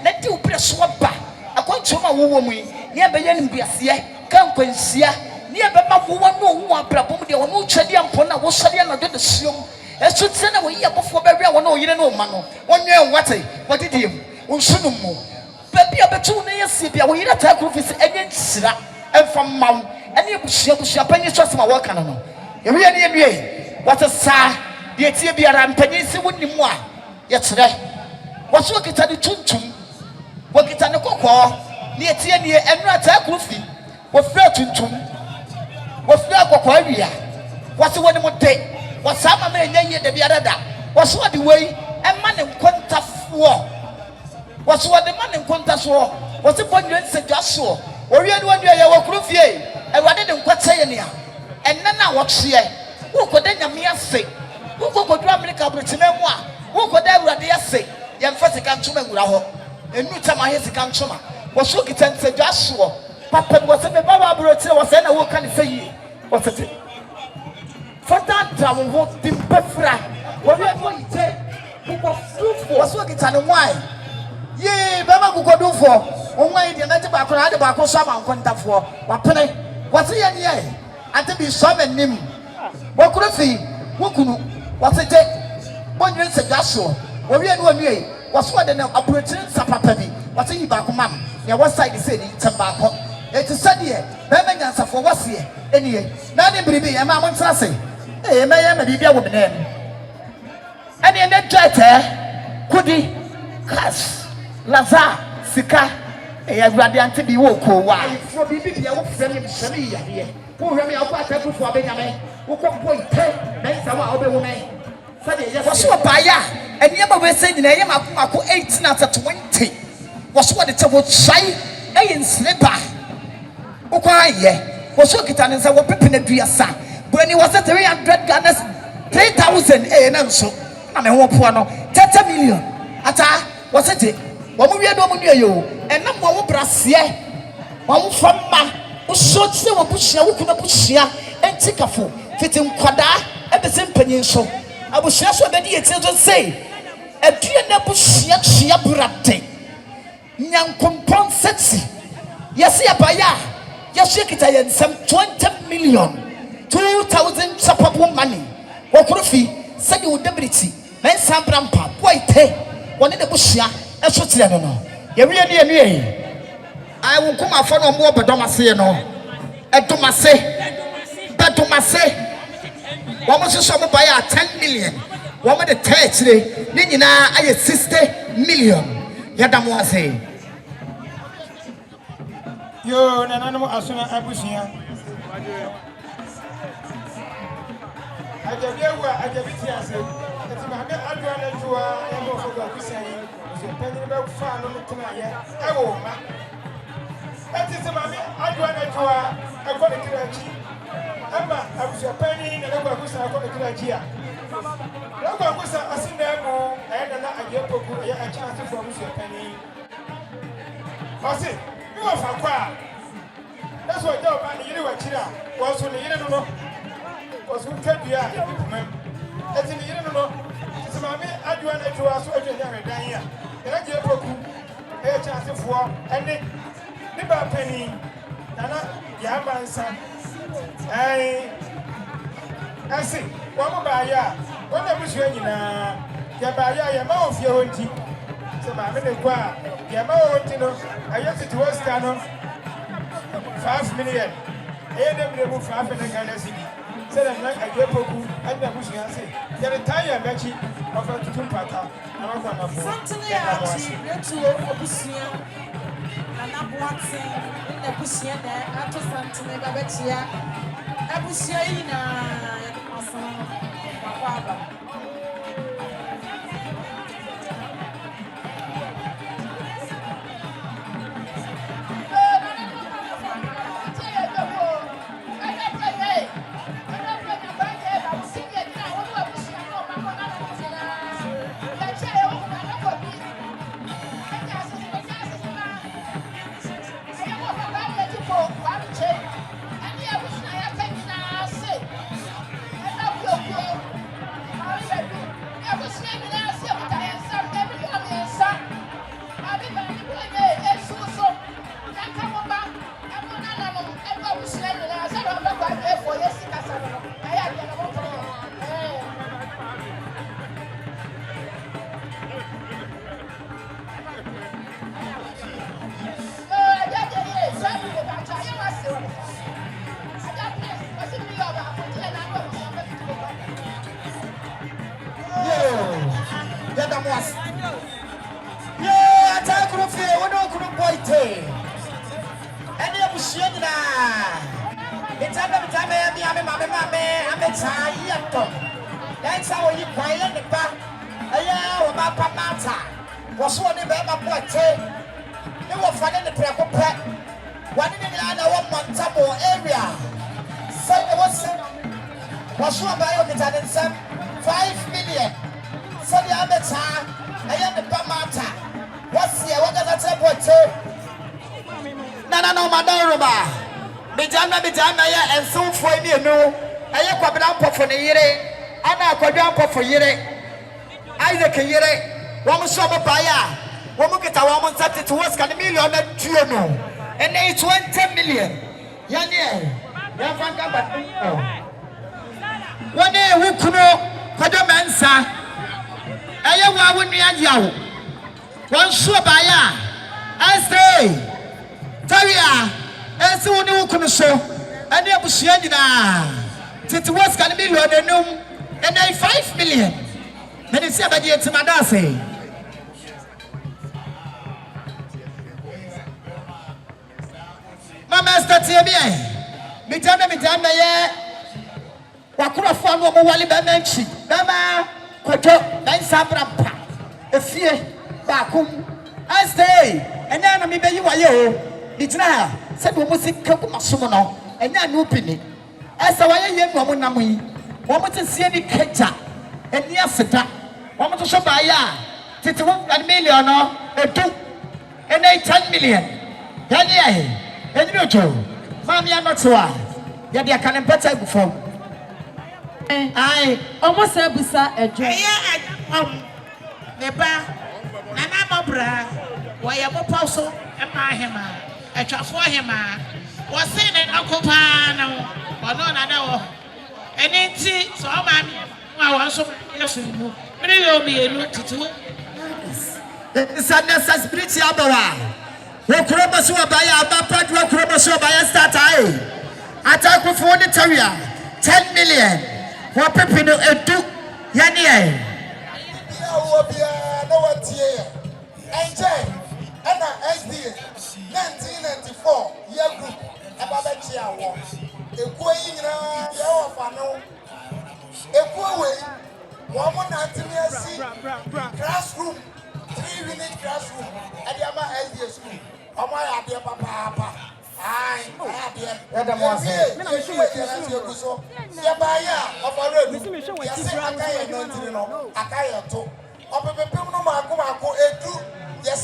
na di obre so ba akwancho ma wo mu ni abeye nimbiase kan kwansia ni abema wo no wo abrabom de wo no twadi ampon na wo sori na do de siom esu tse na wo yi abofo bewe wo no yire no ma no wonwe wate wadidiem unsunu mu baby abetu na yesi bia wo yire ta krofisi enye nsira emfa maw ene bushia panyi twase ma wo kana no ewe ne enue what a sa de tie biara mpanyin si wonimu a ye kire waso kita de tuntum wo kita ne kokko ne tie ne enu ata akrufi wo fra tuntum wo fra kokko awia waso woni mo de wasa ma me nya ye de biara da waso de wei emma ne nkontafo waso de ma ne nkontaso waso bonwe nsedwaso owie ne wonu ye wo krufie ewade de nkwata ye ne a enne na wo tse wo koda nyame ase wo kodu America Britain mu a wo koda awurade ase ye mfa sika ntoma ngura ho enu tama he sika ntoma wo so kita nsejwa so papa wo se me baba Britain wo se na wo kan se yi wo se fata trawo wo timpefra wo we wo ite wo fruitful wo so kita ne wine ye baba kukodufo wo wine de na te ba ko na de ba ko so ama nkontafo wa pene wo se ye ne ante bi so manim wakurafi wokunu wasete bonye nsagaso wawie no anue waso de na approaching sapapa bi wase yi ba ko mam ya waside say ni tamba ko eti sade be ma nyansafo wase enie na ne biribi ya ma montra se me ya ma bibia wo benem ene ne dwete kudi cash laza sika ya awurade ante bi wo ko wa ifo bibi bia wo frɛ me hyɛ ya de wo hwɛ me akɔ atakufu abenyame wo kɔ boy te mensa wa obe wo men sade yes wo so baaya eniema we say nyina yema akɔ 18 at 20 wo so de te wo try eyin slipper wo kɔ aye wo so kita ne nsa wo pepe na duasa brani was 300 Ghana 3000 na nso na me ho po no 30 million ata wo se te wo mu wie do mu nue yo enam wo brase wo mu fama so tse wo buhia wo kuna buhia entikafo fiti nkwada ebese mpanyin so abuhia so be die tie so sei adue na buhia chia brate nyankompon sexy yesi abaya yesi kita yensem 20 million 2000 sapabu money wo krofi sedi wo debility men sambrampa boy te woni de buhia eso tire no no ye wie ne I will come after no more Bedomase no. Edomase. One was some buy 10 million. One with the 30, Nina, I 60 million. Yadamwase. Yo, an animal as soon as I was here. I gave you it here. It's my advantage to a saying, penny about fun on the tonight. I will. That is my advantage to a quality. Emma, I was a penny and I was a quality. I was a cinema and I get a chance for Mr. Penny. I say, you are for crowd. That's what you know. Was when you don't know. Was who can be out. That's in the you don't know. It's my advantage to us. And I get a chance for and the penny. Nana, Yaman son. I see. One more by ya. What I was saying, Yabaya, Yama of your own tea. So my minute, Yama, I used to was canon 5 million. AW 5 and a galaxy. Said I'm like a Yapoku and the Bush. I say, you're a tire matchy of a 2 pata. I'm going to something to Obusia and I'm watching in the Busia there after something about Betia. Abusia. Papa. Was one in the boy, they were finding the prayer pet. One in the other Montabo area. So there was one by the 5 million. So the other time, I am the Pamata. What's here? What does that say? No, Madame Roba. Bijama, and so for me, no. I am coming up for the year. I'm not going up for year. Isaac Yere. One shop buyer, one get a woman set to work $1 million and they 20 million. Yanya, one day we could know Padomansa. I wouldn't be at you. One shop buyer, I say, Taria, and so no could show, and there was Yandina. To work $1 million and they 5 million. And it's about the Timadase. Master Tibia, Mitana, Wakura Fon, Wali Bamenchi, Bama, Koto, and Sabrampa, a fear, Bakum. I stay, and then I may you are you. It's now, said we must come Sumono, and then opening. As a way, young woman, Namui, woman to see any ketchup, and Yasita, woman to show by ya, $1 million, or 2, and 10 million. Yanya. And you know, Mammy, I'm not so high. Yet I can better before. I almost a busa a joy. Neba, and I'm a bra. Why am a postal and my hema? A chop for him. Was saying an uncle Pano, or no, I know. And ain't see, so I'm also nothing. But you'll be a look to two. The sadness has pretty other. Wokuroboso Abaya, Abapa, Wokuroboso Abaya start aye. Attack for the terrier, 10 million. What people do, Yanni. No one's here. Enjoy. Anna SD 1994 year group. About Chia war. A queen, your fano. A quay. Woman at classroom. 3-unit classroom. At Yama SD school. Oh my dear papa. I dear. Let them say. Yabaya of a road. Yes, I can't to. Up a people no Marco Edu. Yes,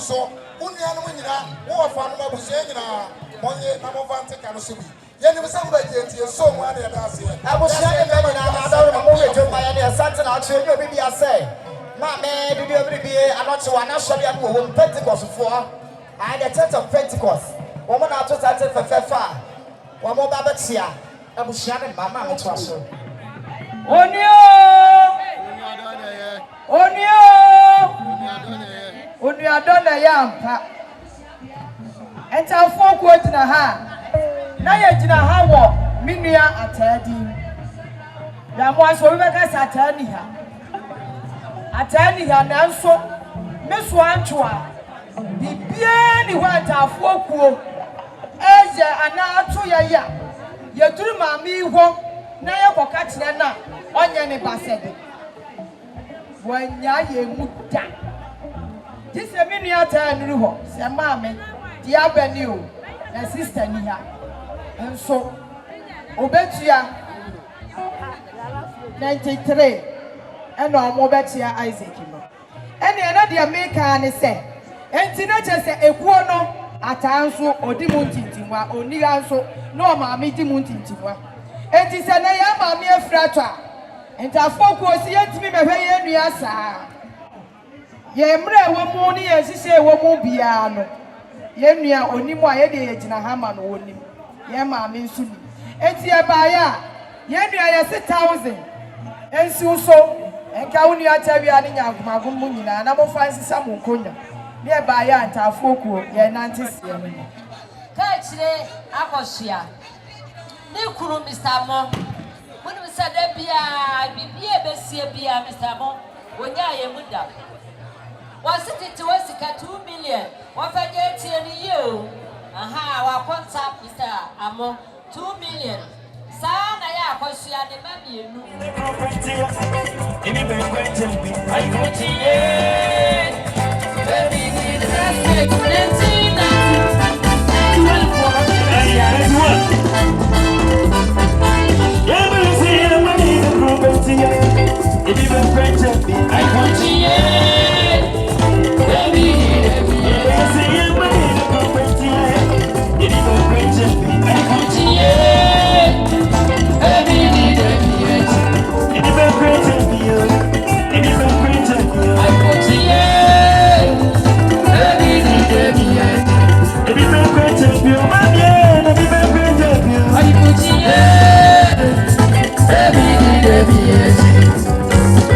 so. Union Winina, who are found about Busena, Monye, Namovante Canosubi. Yen was somebody so many last year. I was saying that I don't know to my idea, Santa, I'll show you, maybe I say. My man, do you ever be a not so one? I'll show you who Pentecost for. I had a tent of Pentecost. Woman out to that for Fefa. One more Babatia. I was sharing my mamma to us. When you are done a yam, and tell folk what in a hand. Now you're in a hour, Minia at Teddy. There was a Rebecca's attorney here. Attorney here now, so Miss Wantua. The bien went our folk, as a now 2 years. You do mammy walk, now you're catching a on any basset. When you moved down. This is a miniature and Ruho, say, Mammy, the avenue, and sister Nia. And so, Obetia 93, and no Mobetia Isaac. And another American say, and Tina just a quono at Anso or Dimuntintiwa or Nianso, no Mammy Dimuntintiwa. And it's an ayama mere fratra, and our folk was yet to be my way in Yasa. Yemre wo muni esise wo mu bia no yemnua onimu ayede yegina hama no wonim yema me nsu ni enti ebaya yemnua yese 1000 ensi uso enka woni atawia ne nyankomagum mu nyina na mo fansisa mu nkonya ne ebaya antafokuo ye nantese no ka chire akohia ne kuru Mr. Mo woni se da bia besie bia Mr. Mo wonya ye muda. Was it to us 2 million? What I get here you? Aha, our contact Mr. Amo 2 million. Sana ya kosia ne mami enu. I go to ye. Baby,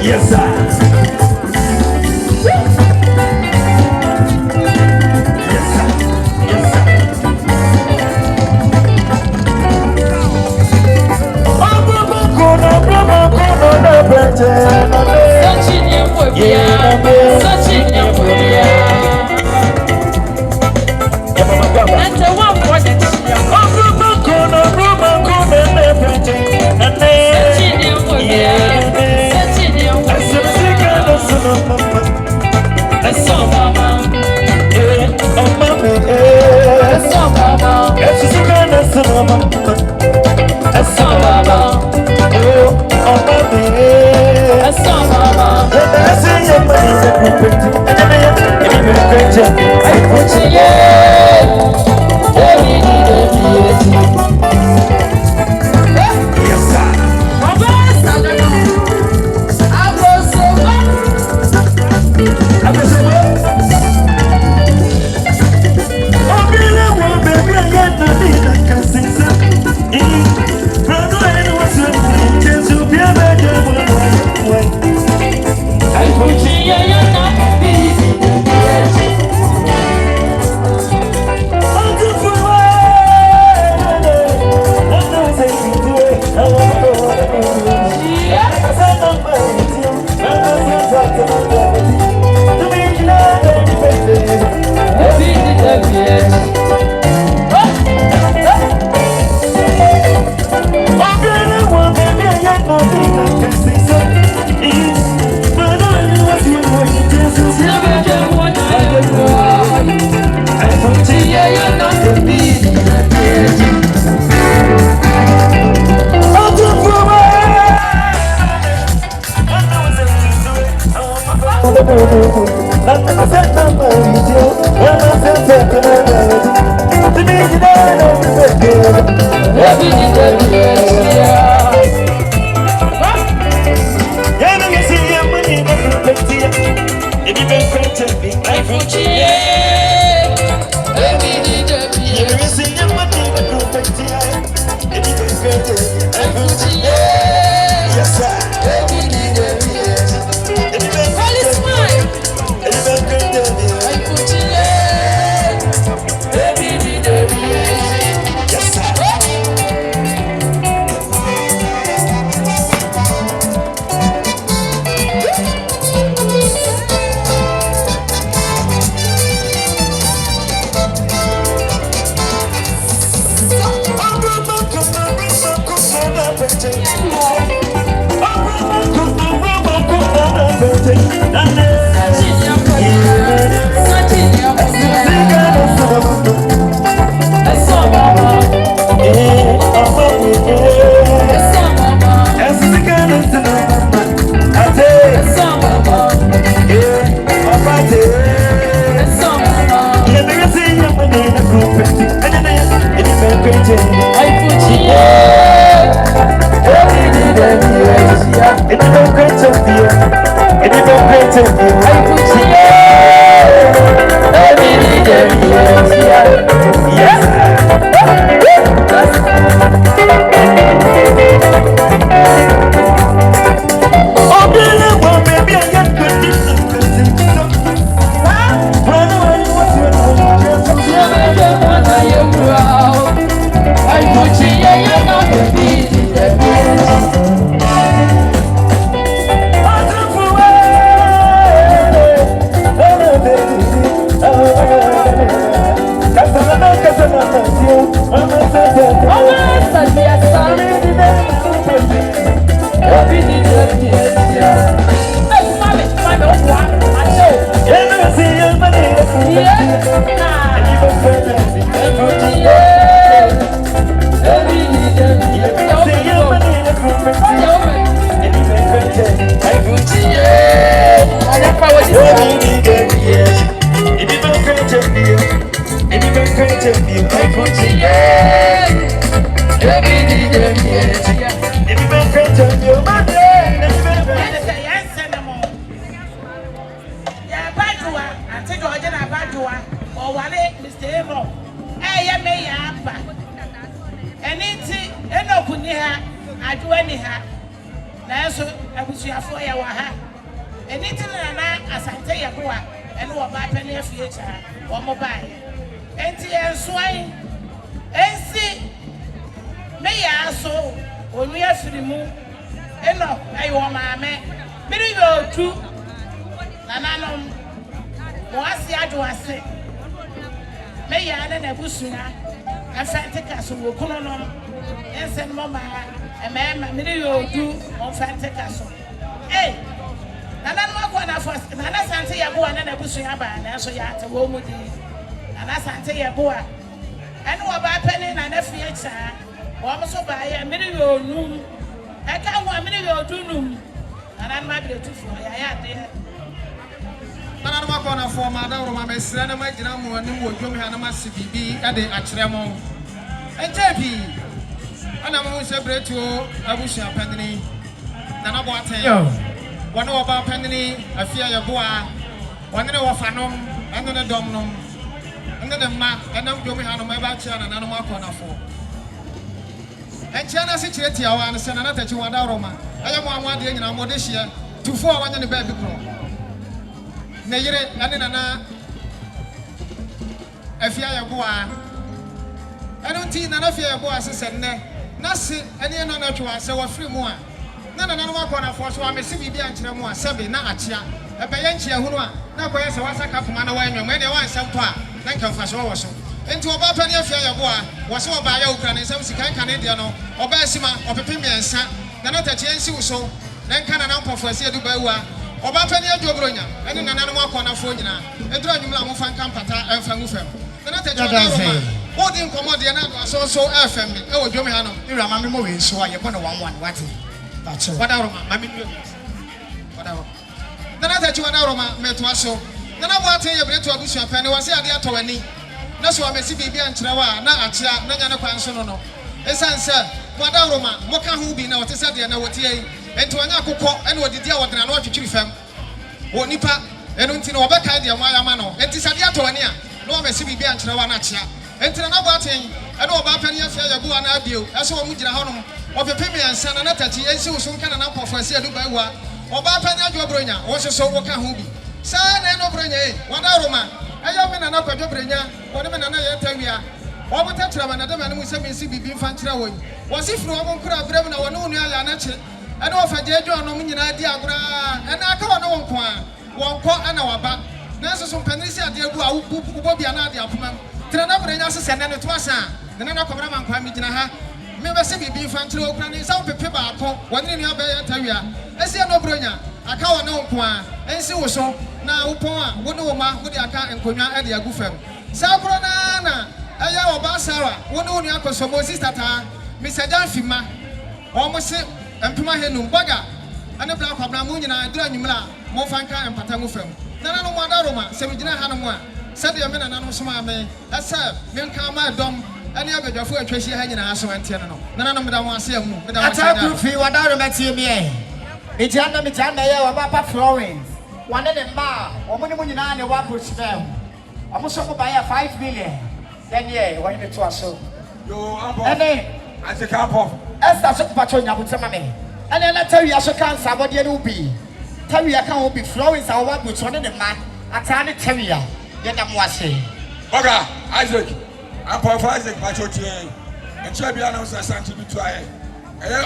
yes, sir. Nana Boateng ye breto abusua pɛ ne wɔse ade atɔwani na so amesi bibia nkyerɛwa na akyea na nya ne kwan so no esanse moda roma moka ho bi na wote sɛ de na wote yi enti wanya akokɔ ɛna odidi a wɔdena na wɔtwetwiri fam wo nipa ɛno nti na wɔbɛka de mo ayama no enti sɛ de atɔwani a na wɔmesi bibia nkyerɛwa na akyea enti Nana Boateng ɛna ɔba pɛ ne afia yabu ana abio ɛsɛ wɔ mu gyina hɔ no ɔpepe me ansa na tachi ensi wo so nka na mpɔfo asi aduba wa ɔba pɛ ne adwo bronya wo so so woka ho bi saa na no bronya e wɔda roma ɛyɛ me Nana Kwadwo bronya wɔne me Nana yɛ tawia wɔbota traba na dama no mu sɛ mensi bibi mfa nkyerɛ wɔn wɔsi firi wɔn nkura brɛm na wɔne wɔn ayɛ anakye ɛna wɔfa gye adwo no mu nyinaa di agora ɛna aka wɔne wɔn ko a wɔn kɔ ɛna waba na nso so mpaniri si ade agu a wobɔ bia na ade apoma tena na bronya sesɛ na ne to asa na Nana Kwabena mankwa me gyina ha me be se bibi mfa nkyerɛ okura ne nsa pepe baako wɔne ne abɛyɛ tawia ɛsi no bronya aka wɔne wɔn ko a ɛnsi wo so na wopɔn a wɔne wo ma wode aka nkonwa ɛde agu fam saa koro na ɛyɛ oba Sara wɔne wo nua akɔsɔmɔ sister taa Mr. Fima ɔmo se mpema henum boga ɛne bla Kwabena mu nyina dura nyumla mo fanka empata mu fam Nana no moda roma sɛ me gyina ha no mo a sɛ de me Nana no so ma me ɛsɛ me nka ma dɔm ani abadwafo atwahie ha nyina aso antie no Nana no meda mo ase amu meda mo ase Ataku fi wada roma tie me e ejana me jana ye wa papa Florence wane ne ma omo ne mu nyina ne wa prosper omo so ko ba ya 5 million then ye wo ne to aso yo ambo ene asika pop esta so pacho nya butema me ene na tawia so kan sabode ne ubi tawia kan ubi Florence awa buto ne ma ata ne tawia ye na mo ase boga Isaac ampo Isaac pacho tie enche bia na so santi bi to aye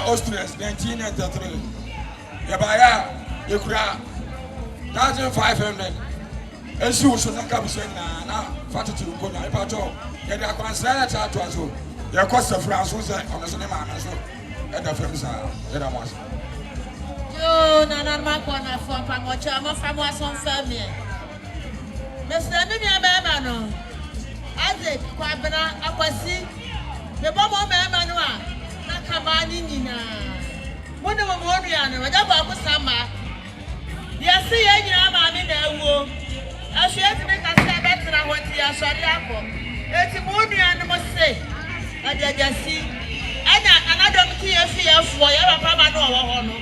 Austria 1993 ya ba ya ekura 1500 esi wo so na ka busen na fatiti ko na ipato ya da kwansra na ta to aso ya kosta France so ono so ne ma na so e da fam sa ya da mo aso yo Nana ma ko na fo pa mo cha mo fa mo aso family Mr. Nini Abema no Isaac Kwabena akwasi me bo mo mema no a na kama ni nyina mo ne mo mo ya no ja ba ko sama ya se ya nyina ma me na awuo ahwe ti me ka se betra ho ti asori akọ eti mo nua no mo se adjasi ana anadom ti ya fi ya fo ya papa ma no wo ho no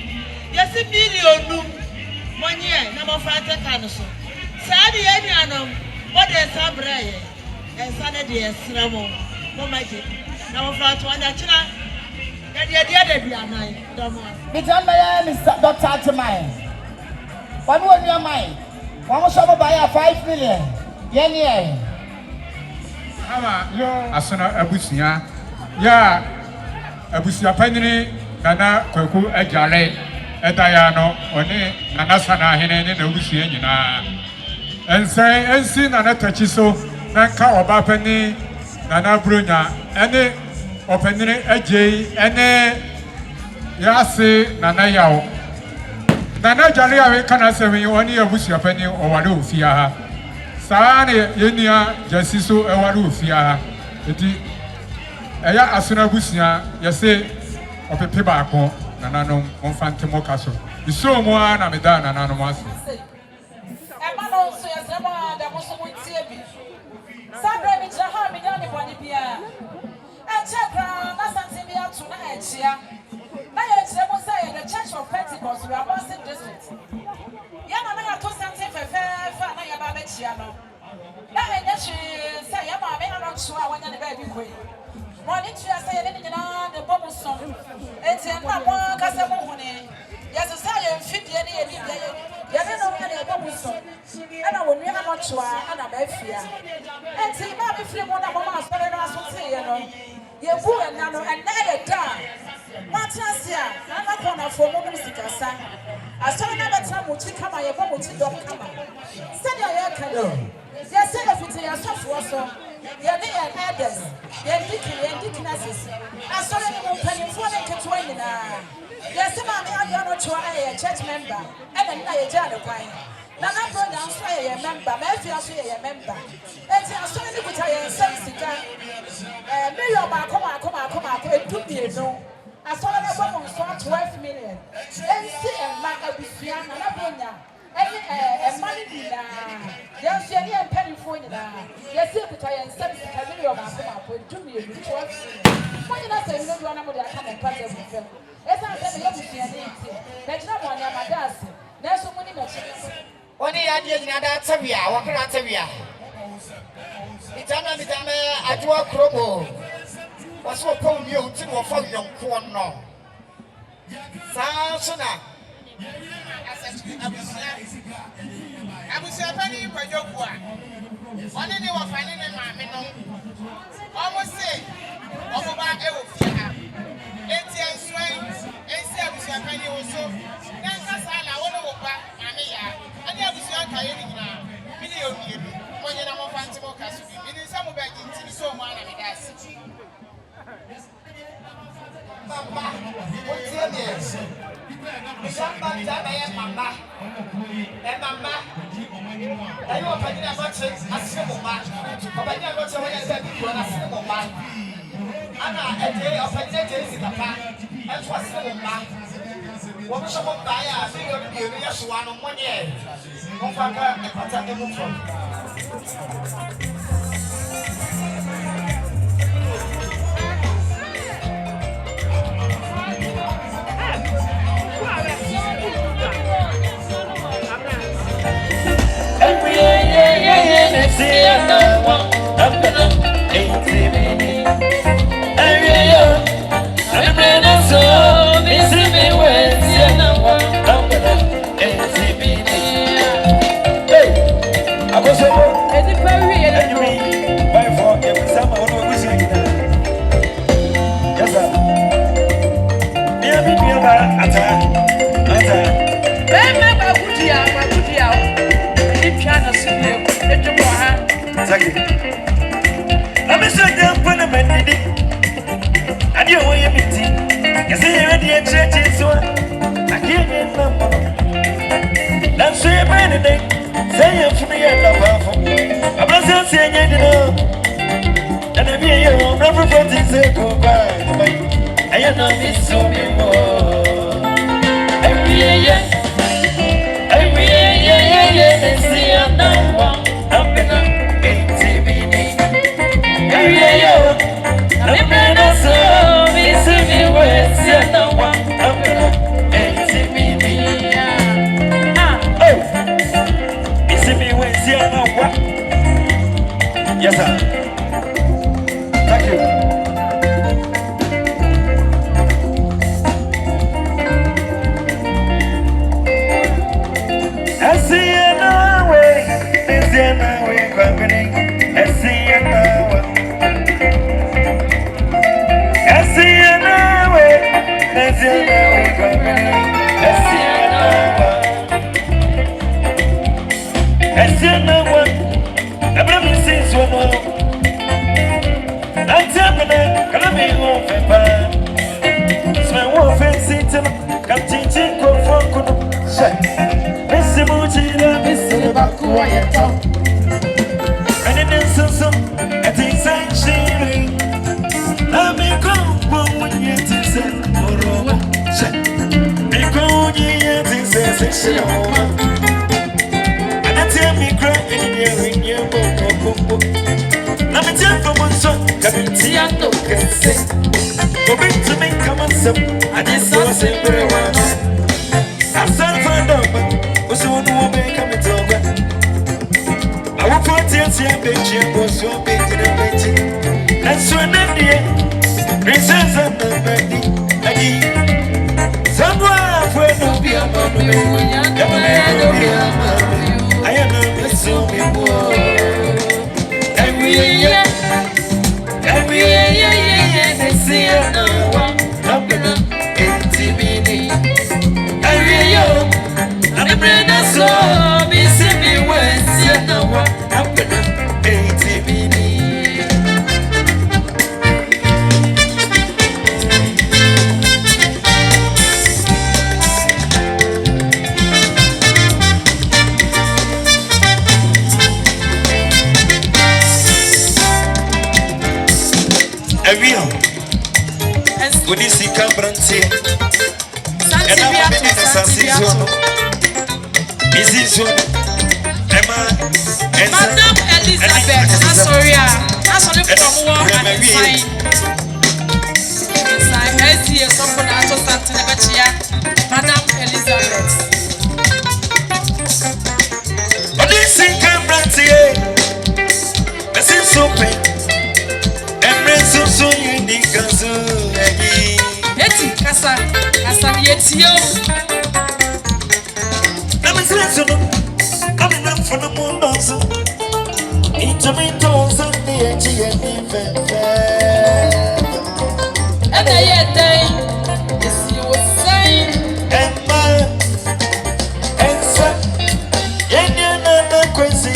ya se million mo nye na mo fa te kan so saa de ya nua no mo de sabra ye ensa ne de esra mo ma je na mo fa to anya kira ya de bia nai do mo me jana ye Mr. Dr. Atimai wanu oni amai wọ́n sọ bọ́ báyà 5 million yẹn ni ẹ̀. Ama asona abusua ya abusua panini Nana Kwaku Ajale edaya no oni Nana Sana hene ne na abusua nyina ensan ensi Nana tachi so na ka oba pani Nana Bronya ene opanini agye ene yase Nana yawo Nana Ajale awe kana sewe oni abusua pani oware ofia ha saa ne yenia jasiso eware ofia ha eti eya asona abusua yese opepe baako Nana no monfante mo kaso iso mo na meda Nana no ase ema no so yese ma da mo so mo tie bi sabre mi jaha mi nyane boni bia e chekra na sante bi atu na echia na ye chire mo say the Church of Pentecost we are Boston district ya na ya to sante fefe na ya ba be chia no na enye shi say ya ma me na so a wanya ne ba bi koi mo ni tia say ye ne nyina de bomu so enti na mo kase mo hune ya so say ye mfidie ne ye bi ya ne no na de bomu so ana wo nua no choa ana ba afia enti ma bi firi mo na mo ma so na so say ye no ye bu na no na ye da Matrasia, Nana Kona for Momusicasa. I saw another time which you come, I have almost don't come. Send your canoe. Yes, send of it to your soft water. Your name and address. Your dicknesses. I saw anyone penny for the Catwine. Yes, I have not try a church member. And then I a wine. Nana Brown, a member. Maybe I'll say a member. And I saw any good I sense. Million, come out, it took me no. I saw that woman saw 12 million. And see a man of the piano, money yes, you need a penny for you now. Yes, you could try and send a video of my to me. Why not say no one of the kind of present with them? As I said, you have to that's not one of my dad. There's so many machines. Only idea in that Savia, what can I tell you? It's a do a crobo. What's what phone you to for young corn? Sasuna. I was a penny for your work. One day you were finding a man. Almost say, over by Elfia. It's a swing, and service a penny or so. Then Casala, one over Mamia, and there was your Kayana now. Million, when you're not fancy more custody, meaning some of it is so much. Mama, what's your name? Somebody that Mama. And Mama, I know if I didn't watch it, a simple match. But I never saw what I said before a simple match. Anna, a day of a day, that's what's simple match. What was someone buy a single yes, 1 year? One father, a pattern of from. Yes, sir. Thank you. I see another way. I see another way. I see another way. I see another way. I see another way. I see another way. I see another way. Every since one more, I'm tapping. Can be home for fun? Smell one fancy till come teaching go for good. Missy Muchina, Missy Bakuaya talk. And it is so, I think sanctuary. Let me go when you say, Moro, because you say, sexual. Tell me cry in your book. Let me tell from one song, Capitiano can say. Go back to me, come on, some. I just saw a simple one. I saw for number, was one woman coming to over. I will put your championship, was so big to the page. That's when I'm here. Princess of the baby, somewhere where no be a moment. I am a so every year, I see no one. I'm gonna TV. Every year, I'm a brand so be see me when see no one. I'm gonna TV. When you see Cambranti, and I'm a Mrs. Emma, Madam Elizabeth, sorry, that's only from one and inside. Inside, I see a something I just started about here. Madam Elizabeth. On this income, Brantier, Messi Soapy, Embrace so unique as Eti, Casa, Yetio. Coming up for the moon also. Into me toes and the edge and the day is you were saying, and my answer, and you're not crazy.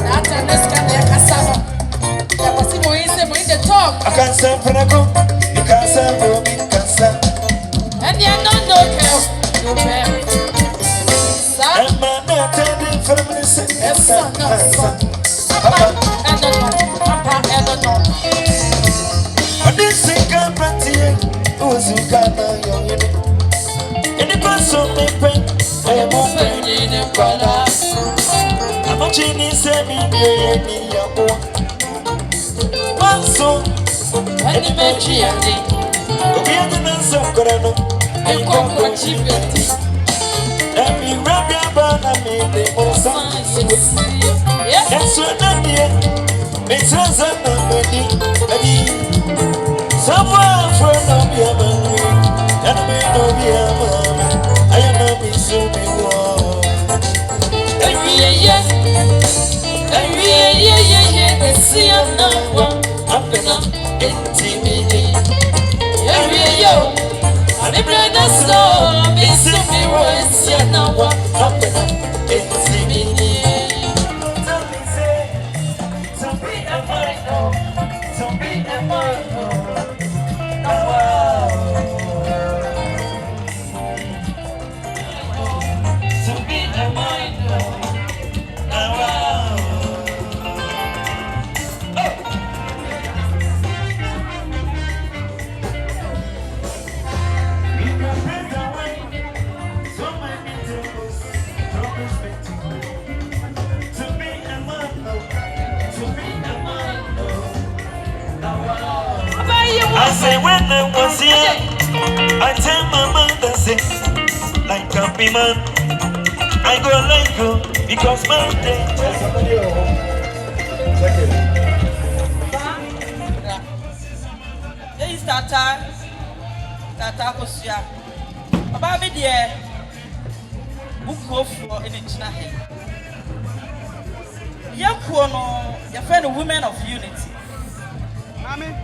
That's a nice kind of cassava. That was him in the talk. I can't say for the go because I'm roaming cancer. And you're not no help. No help. And my not telling from the same. Papa, and no. On this income, Brantier, who's who got my young in the pass of me pain. I am open in a color. I'm watching this every one song, and the magic and the weirdness of Corano, and Concochivity. And we rub your band and made the more science. Yes, we're not here. It's us and nobody. Someone for no be a man, and we no be a man. I am not be so big. Every year, they see I'm not one. I'm gonna intimidate. Every year, I'm a brother, so I'm missing me once. Yeah, now I'm gonna intimidate. I say when I was here, I tell my mother say, like a man, I go like you because my day. There is Tata Kosia. About me there, book for in the China. Yakuono, your friend, Women of Unity.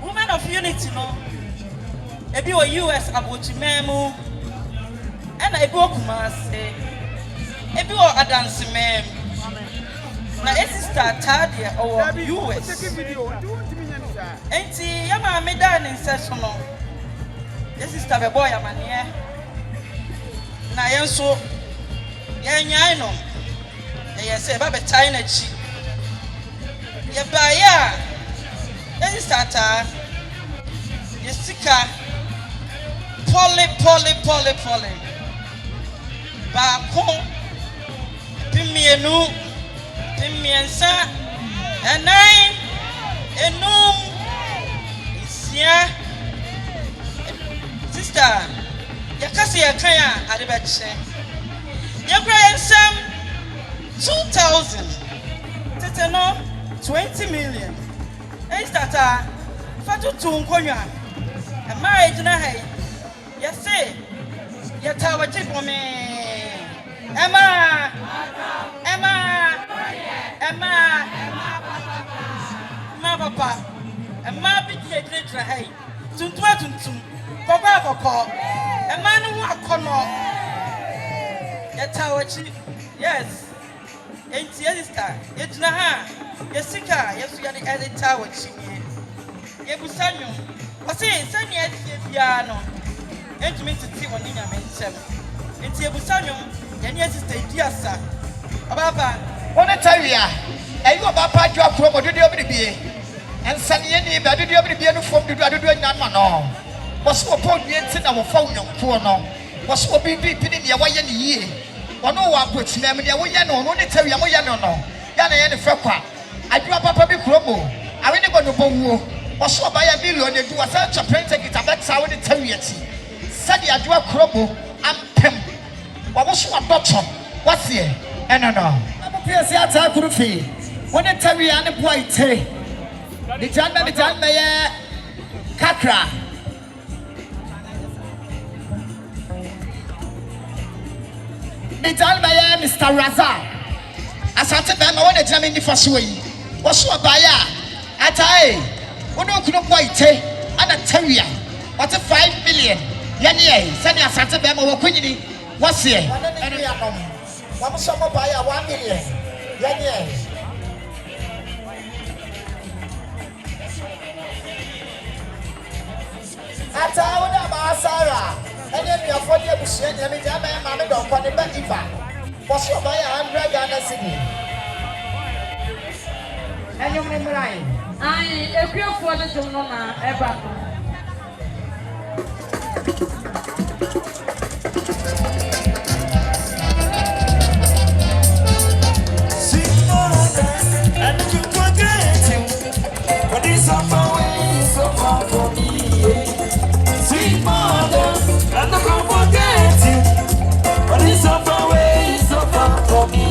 Women of Unity, no. Ebi o US abochimemu, and ebi o Kumasi, ebi o Adansimem. Na sister Tadia or US. Enti yama meda in session no. Sister be boy amanie. Na yenso yenyan no. Say ba be tie na chi. Ye ba ya. Sister Jessica Polly. Bako Pimienu Pimiensa Enai Enum Isia Sister Yakasi Yakaya Adibache Yakra Sam 2,000 Teteno 20 million. Hey, Tata, Fatu Tunkoya, a marriage na hay. Yes, say, Yatawa chip for me. Emma, Ma papa, and ma big little hay. Tuntum, Coca, a man who are corner. Yatawa chip, yes. Ain't sister, it's Naha, Jessica, yes, we are the other tower. Yebusanyo, I say, Sunny at piano. And me to see one in a mention. And Yebusanyo, and yes, it's the dear son. Ababa, what I tell you, and you about part your promo to the other be. And Sunny, any better to the other be from the other doing that man. Was so upon the instant of a phone, poor no. was so big pinning the way in the year. One or one puts them in the way and on only tell you no. Yana and the Fekwa. I do a papa big crumble. I really go to Bongo. Was so by $1 million and do a search of print ticket about sour the territy. Said I do a crumble and pim. What was your doctor? What's here? And no. I'm a pierce out I could feel. When I tell you I'm a white tea. The John Mayer Kakra. The John Mayer Mr. Raza. As I said, I want to jam in the first way. What's your buyer? At I. One of them white tea and a terrier. What's a 5 million? Yanny, send us at the Bama Queenie. What's here? One summer buyer 1 million. Yanny. Ata wona ba Sarah ene mi afodi abusia nya mi jama ma me don kwa ne ba ifa boso ba ya 100 Ghana cedi enyo me mrai ai ekuafo de tum no na eba and you forget him but it's so far for me. Sweet mother, and I can't forget you, but it's so far away, so far from me.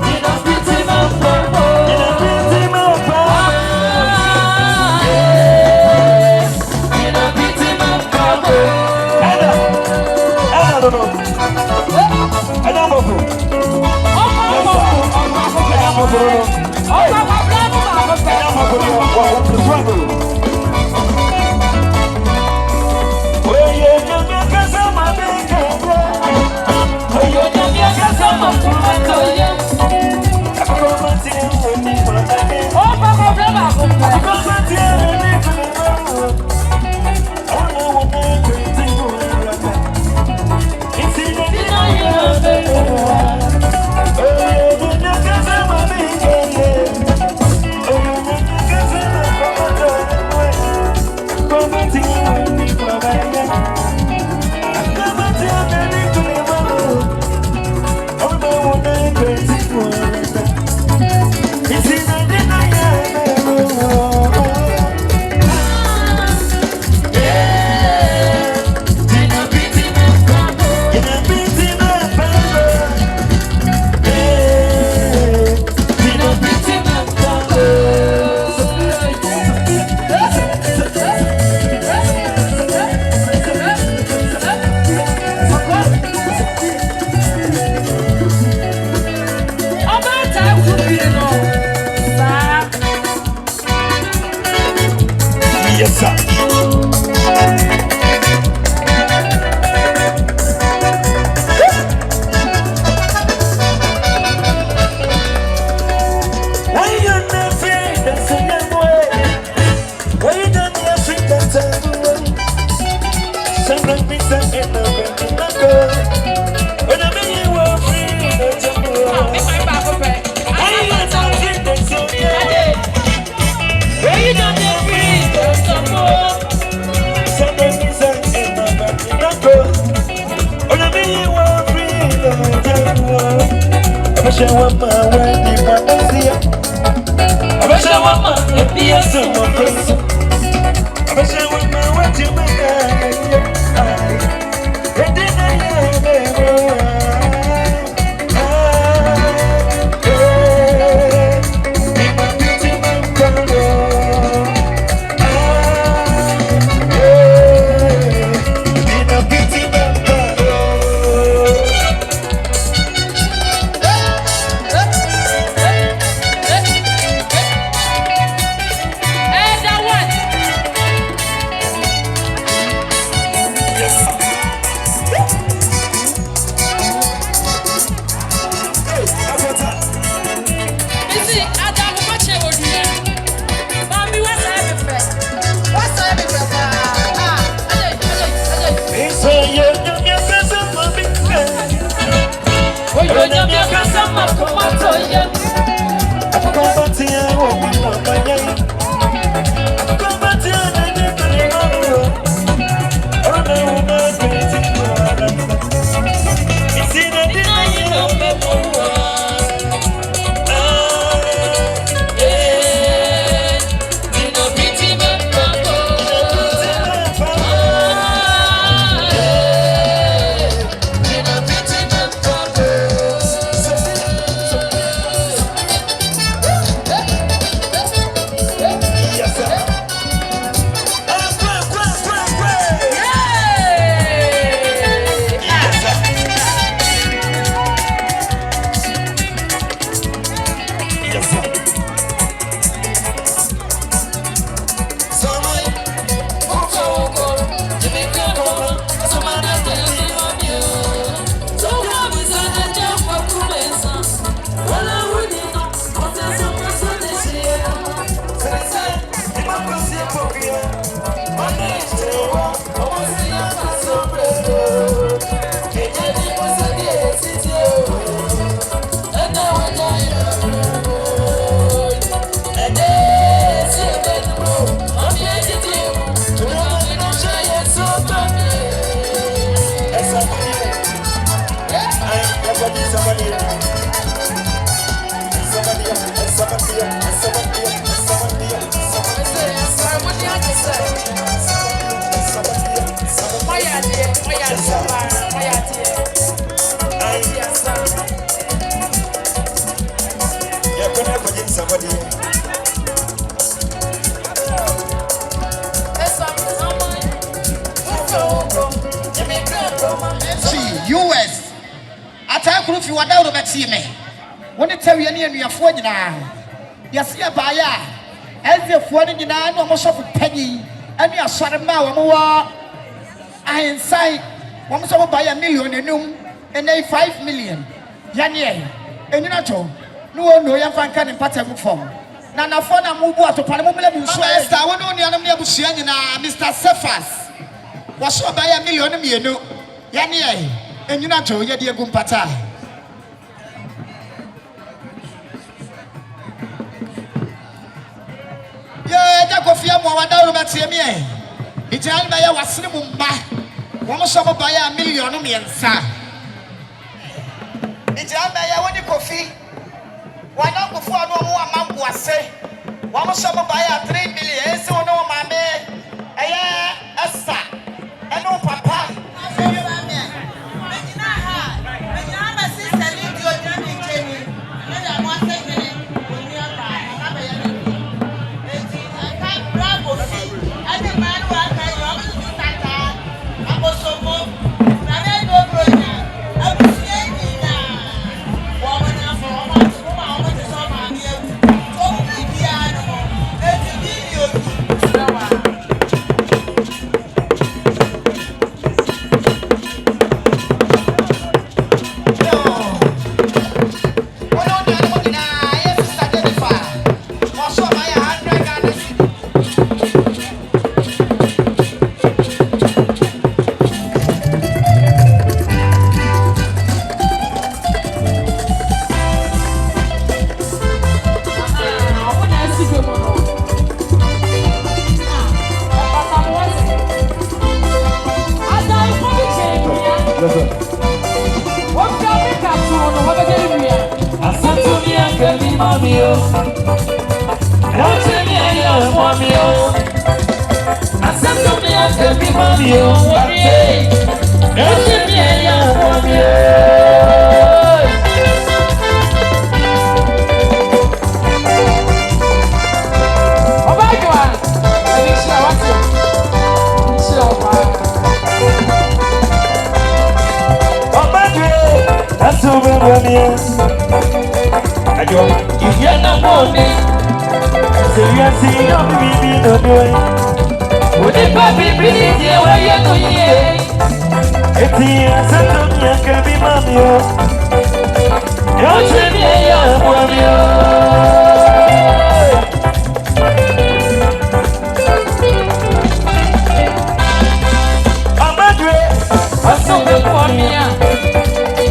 Did not sir. Why you not free? That's in the way. Why you not free? That's in the way. Sometimes we say in the go. When I mean you were free, that's in the way. Why you not free? That's in the way. Why you not free? That's in the way. Sometimes we say in the go. When I mean you were free, that's in the way. I want my wedding for this year. I want my FPS in my face. I want my wedding for this year. And then I am in my beauty man in a beauty man US. Ata kuru fi wada ro beti me. Woni tawie ne anuafo nyina. Yase abaya. Ezefo ne nyina na mo sofu panyi. Ani asore ma wo mo ahensai. Wo mo sofu baya million enum. Ene 5 million. Yane enina cho. No wo no ya fanka ne patam fom. Na na fo na mo bu atopale mo mele bu so Esther wo no nuanom ne abusua nyina Mr. Cephas. Wo so baya million mienu. Yane enyina cho ye de gumpata. Ye da kofia mo wada ro betie me e. Itian ba ya wasene mu mba. Wo mo so ba ya million miensa. Itian ba ya woni kofi. Wana kofu anu mo amambo ase. Wo mo so ba ya 3 million ese wo no ma me. Eye esa. Eno papa. Thank you. so my 100 Ghana cedis. If you're not money, so you're seeing your baby no doing. Would it be pretty where you're going? It's here, so you can be mommy. You're telling your mommy. I'm a dream, I'm so good for me.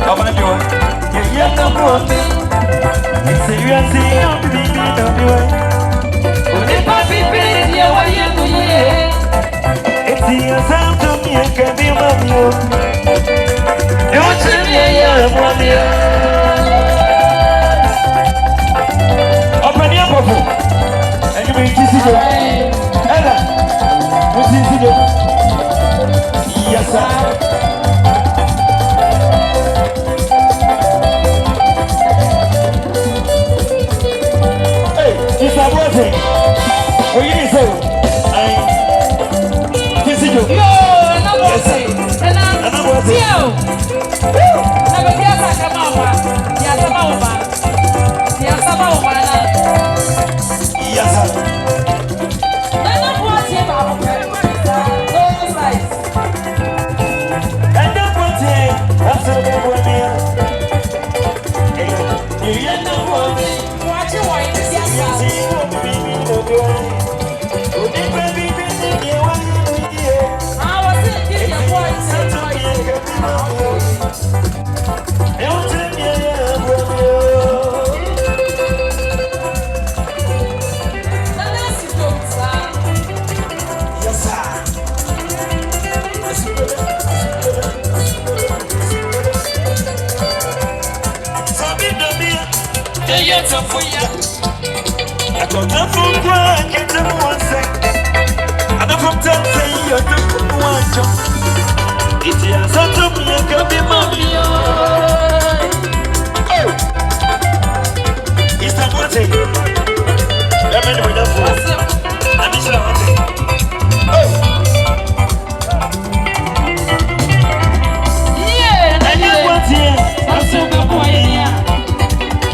I'm a dream, you're not money. Serious, you baby, don't do it. Would it be pretty where you're going? It's here, so you can be mommy. You're telling your mommy. Open your bubble. And you may kiss it. Ella, what's this? Yes, sir. It's a blessing. Oh, you need so. Kiss it. Yo, and I'm blessing. And I'm blessing. Yo. Never get back a mama. Yes, I'm over. Yes, I'm over. Yes, sir. And I'm blessing. No size. And I'm blessing. That's a good one. You're not blessing. Watch your wife. I don't know from where get the one sec. I don't from tell say you're the one job. It's a sort of me, I can be mommy. Oh, it's not one thing. I'm in with the force. And it's not one thing. Oh, yeah, and you want here. I'm so good boy.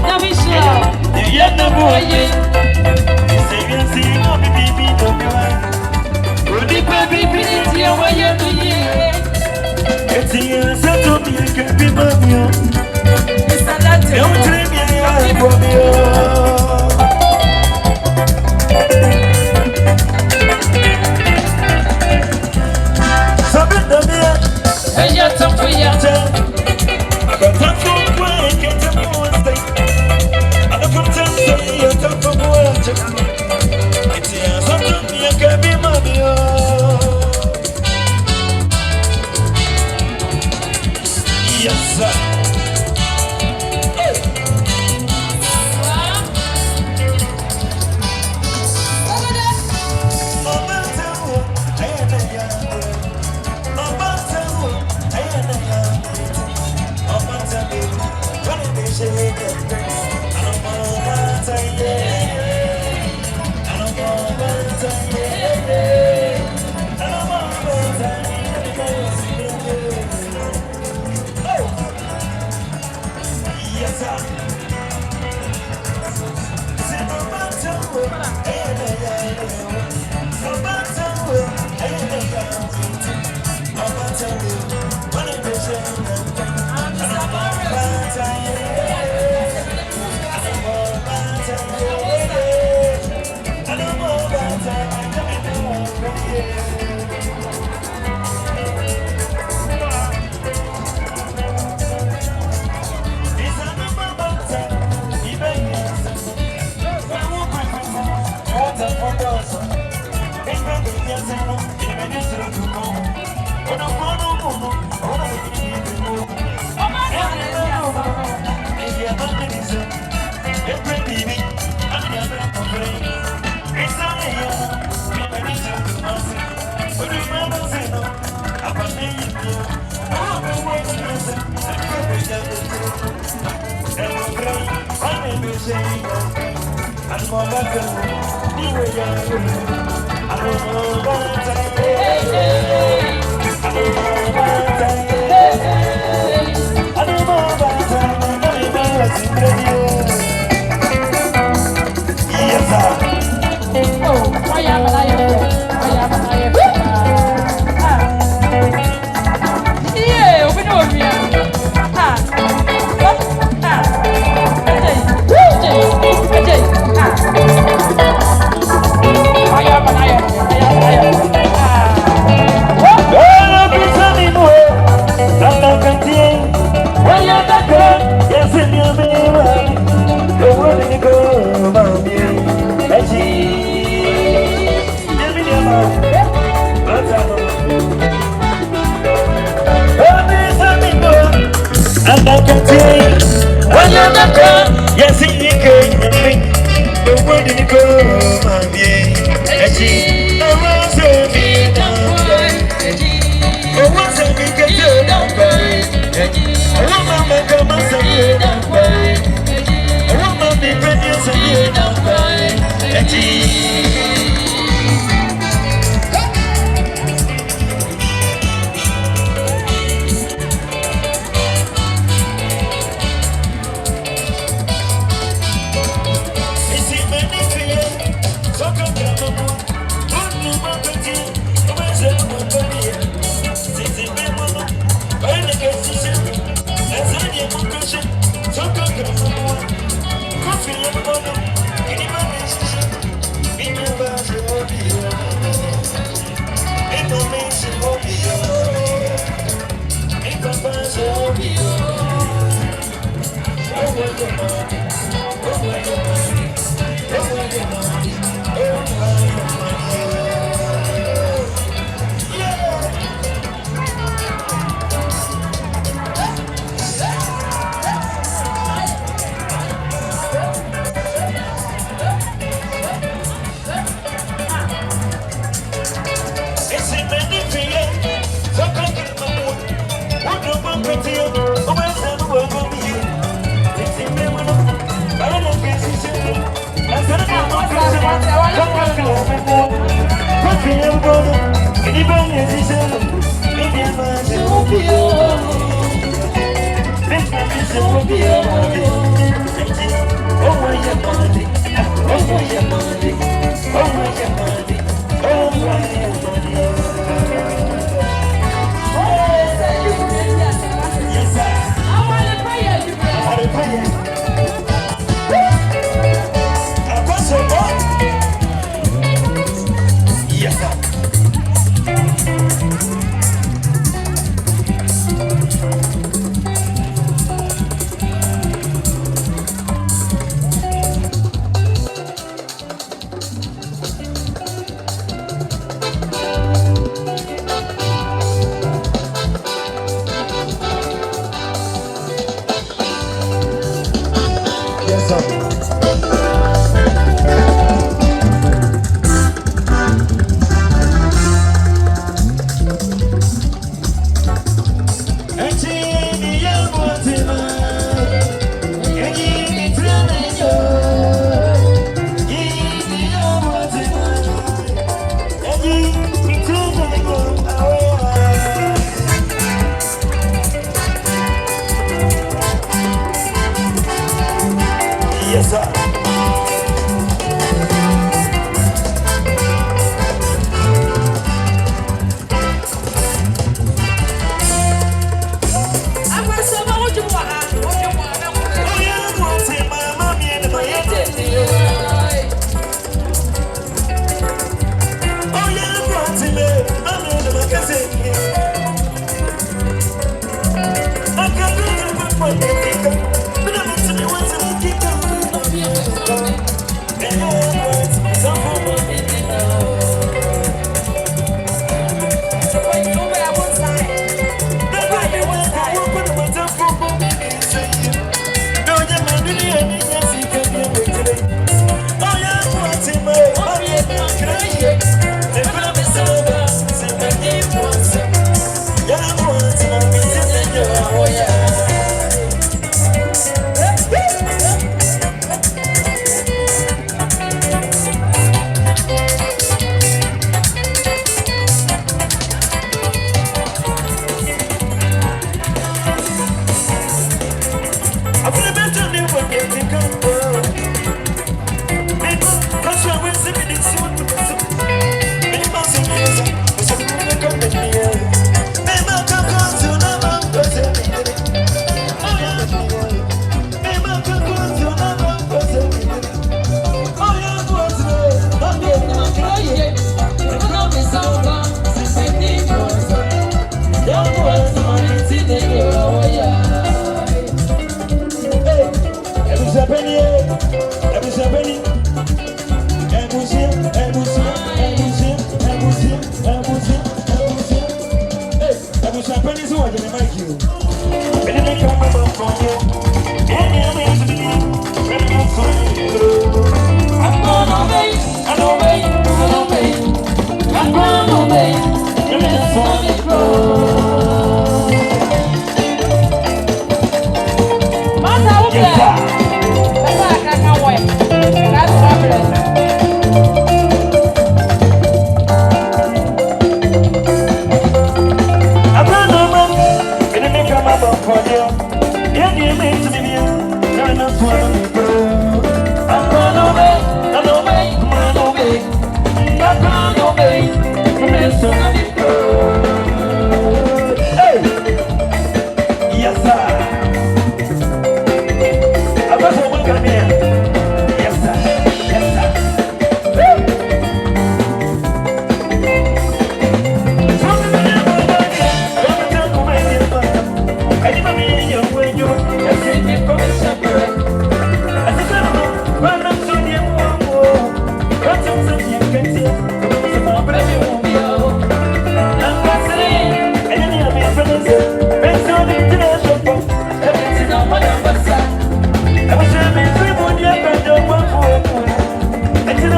Now we shall. You're the boy. Yes, sir.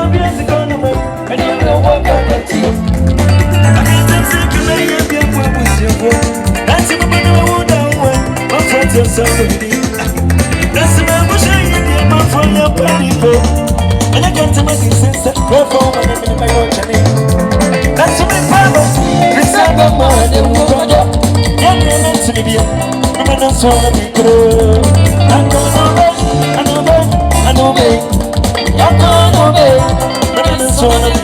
obvious economy, and you know what you're team. I can't think you may have your work with your work. That's a man who would have won. My friends are so good. That's a man who showed you my friend your people. And I can't make it sense that perform and I'm in my own channel. That's my father. This is the man who would have. Young men to be here. I'm not so happy. I know, babe. I'm gonna obey. I'm not so happy.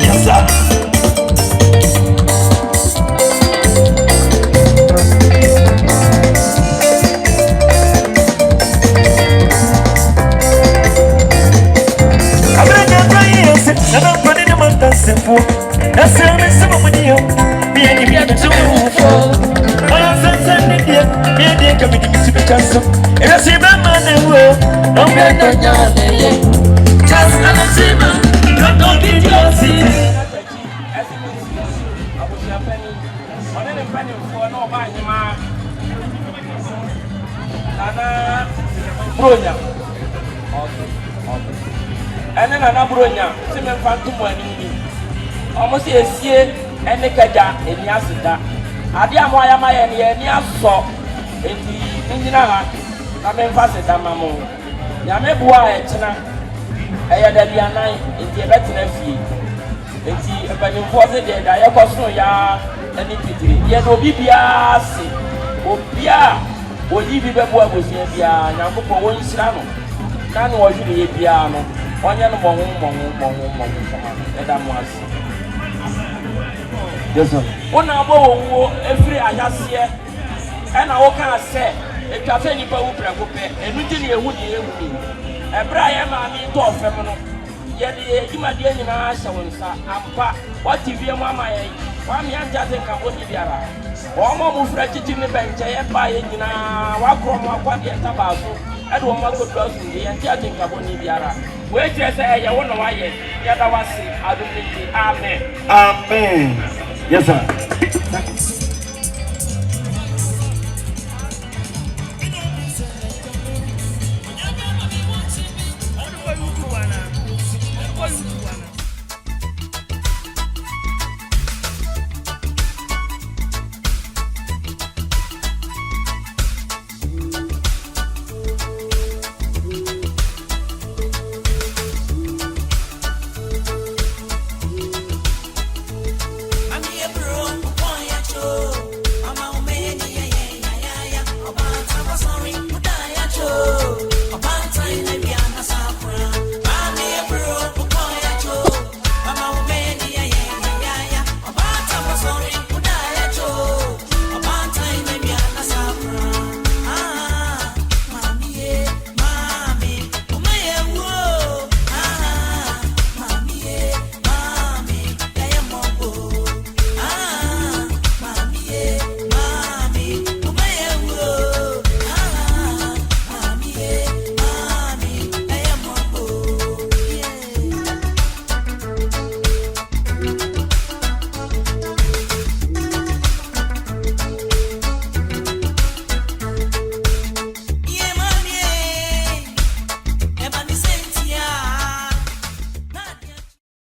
Yes, sir. I'm not putting them on dancing for. That's how I'm some of you. Me and you have to move for. All of us are in here. Me and you come in to the castle. And I see my man and will. Don't get no yarn. Just an achievement. Don't be your seat. I was your penny. On any penny for no buying your man. Nana Brunia. Ɛne nana bronya se me mfa ntomo ani ni omo se esie ene kaja eni aseda ade amo ayama ye ne eni aso enti nyina ha na me mfa seda mamo ya me bua e kina eye da bia nan enti e betena fie enti ebanimfo se de da ye koso ya eni pitiri ye no bibia se obia oyi bi be bua bosia bia nyankopɔ won hira no na no ɔhwire ye bia no onye no mongu eda muasi yes sir ona abo wo efiri ayase e na wo kan se etwa fe nipa wo preko pe enu ti ne ehu ni ebra ye ma mi to ofem no ye de ejimade nyina ahye wonsa ampa wati wie mu ama ye wa mi anja de ka boni biara wo mo mu fra titi ne benche ye ba ye nyina wa kro mo akwa de tabazo edo wo ma go do asu ye anja de ka boni biara we just say ya wona wa ye ya da wasi adumiti amen Amen. Yes sir.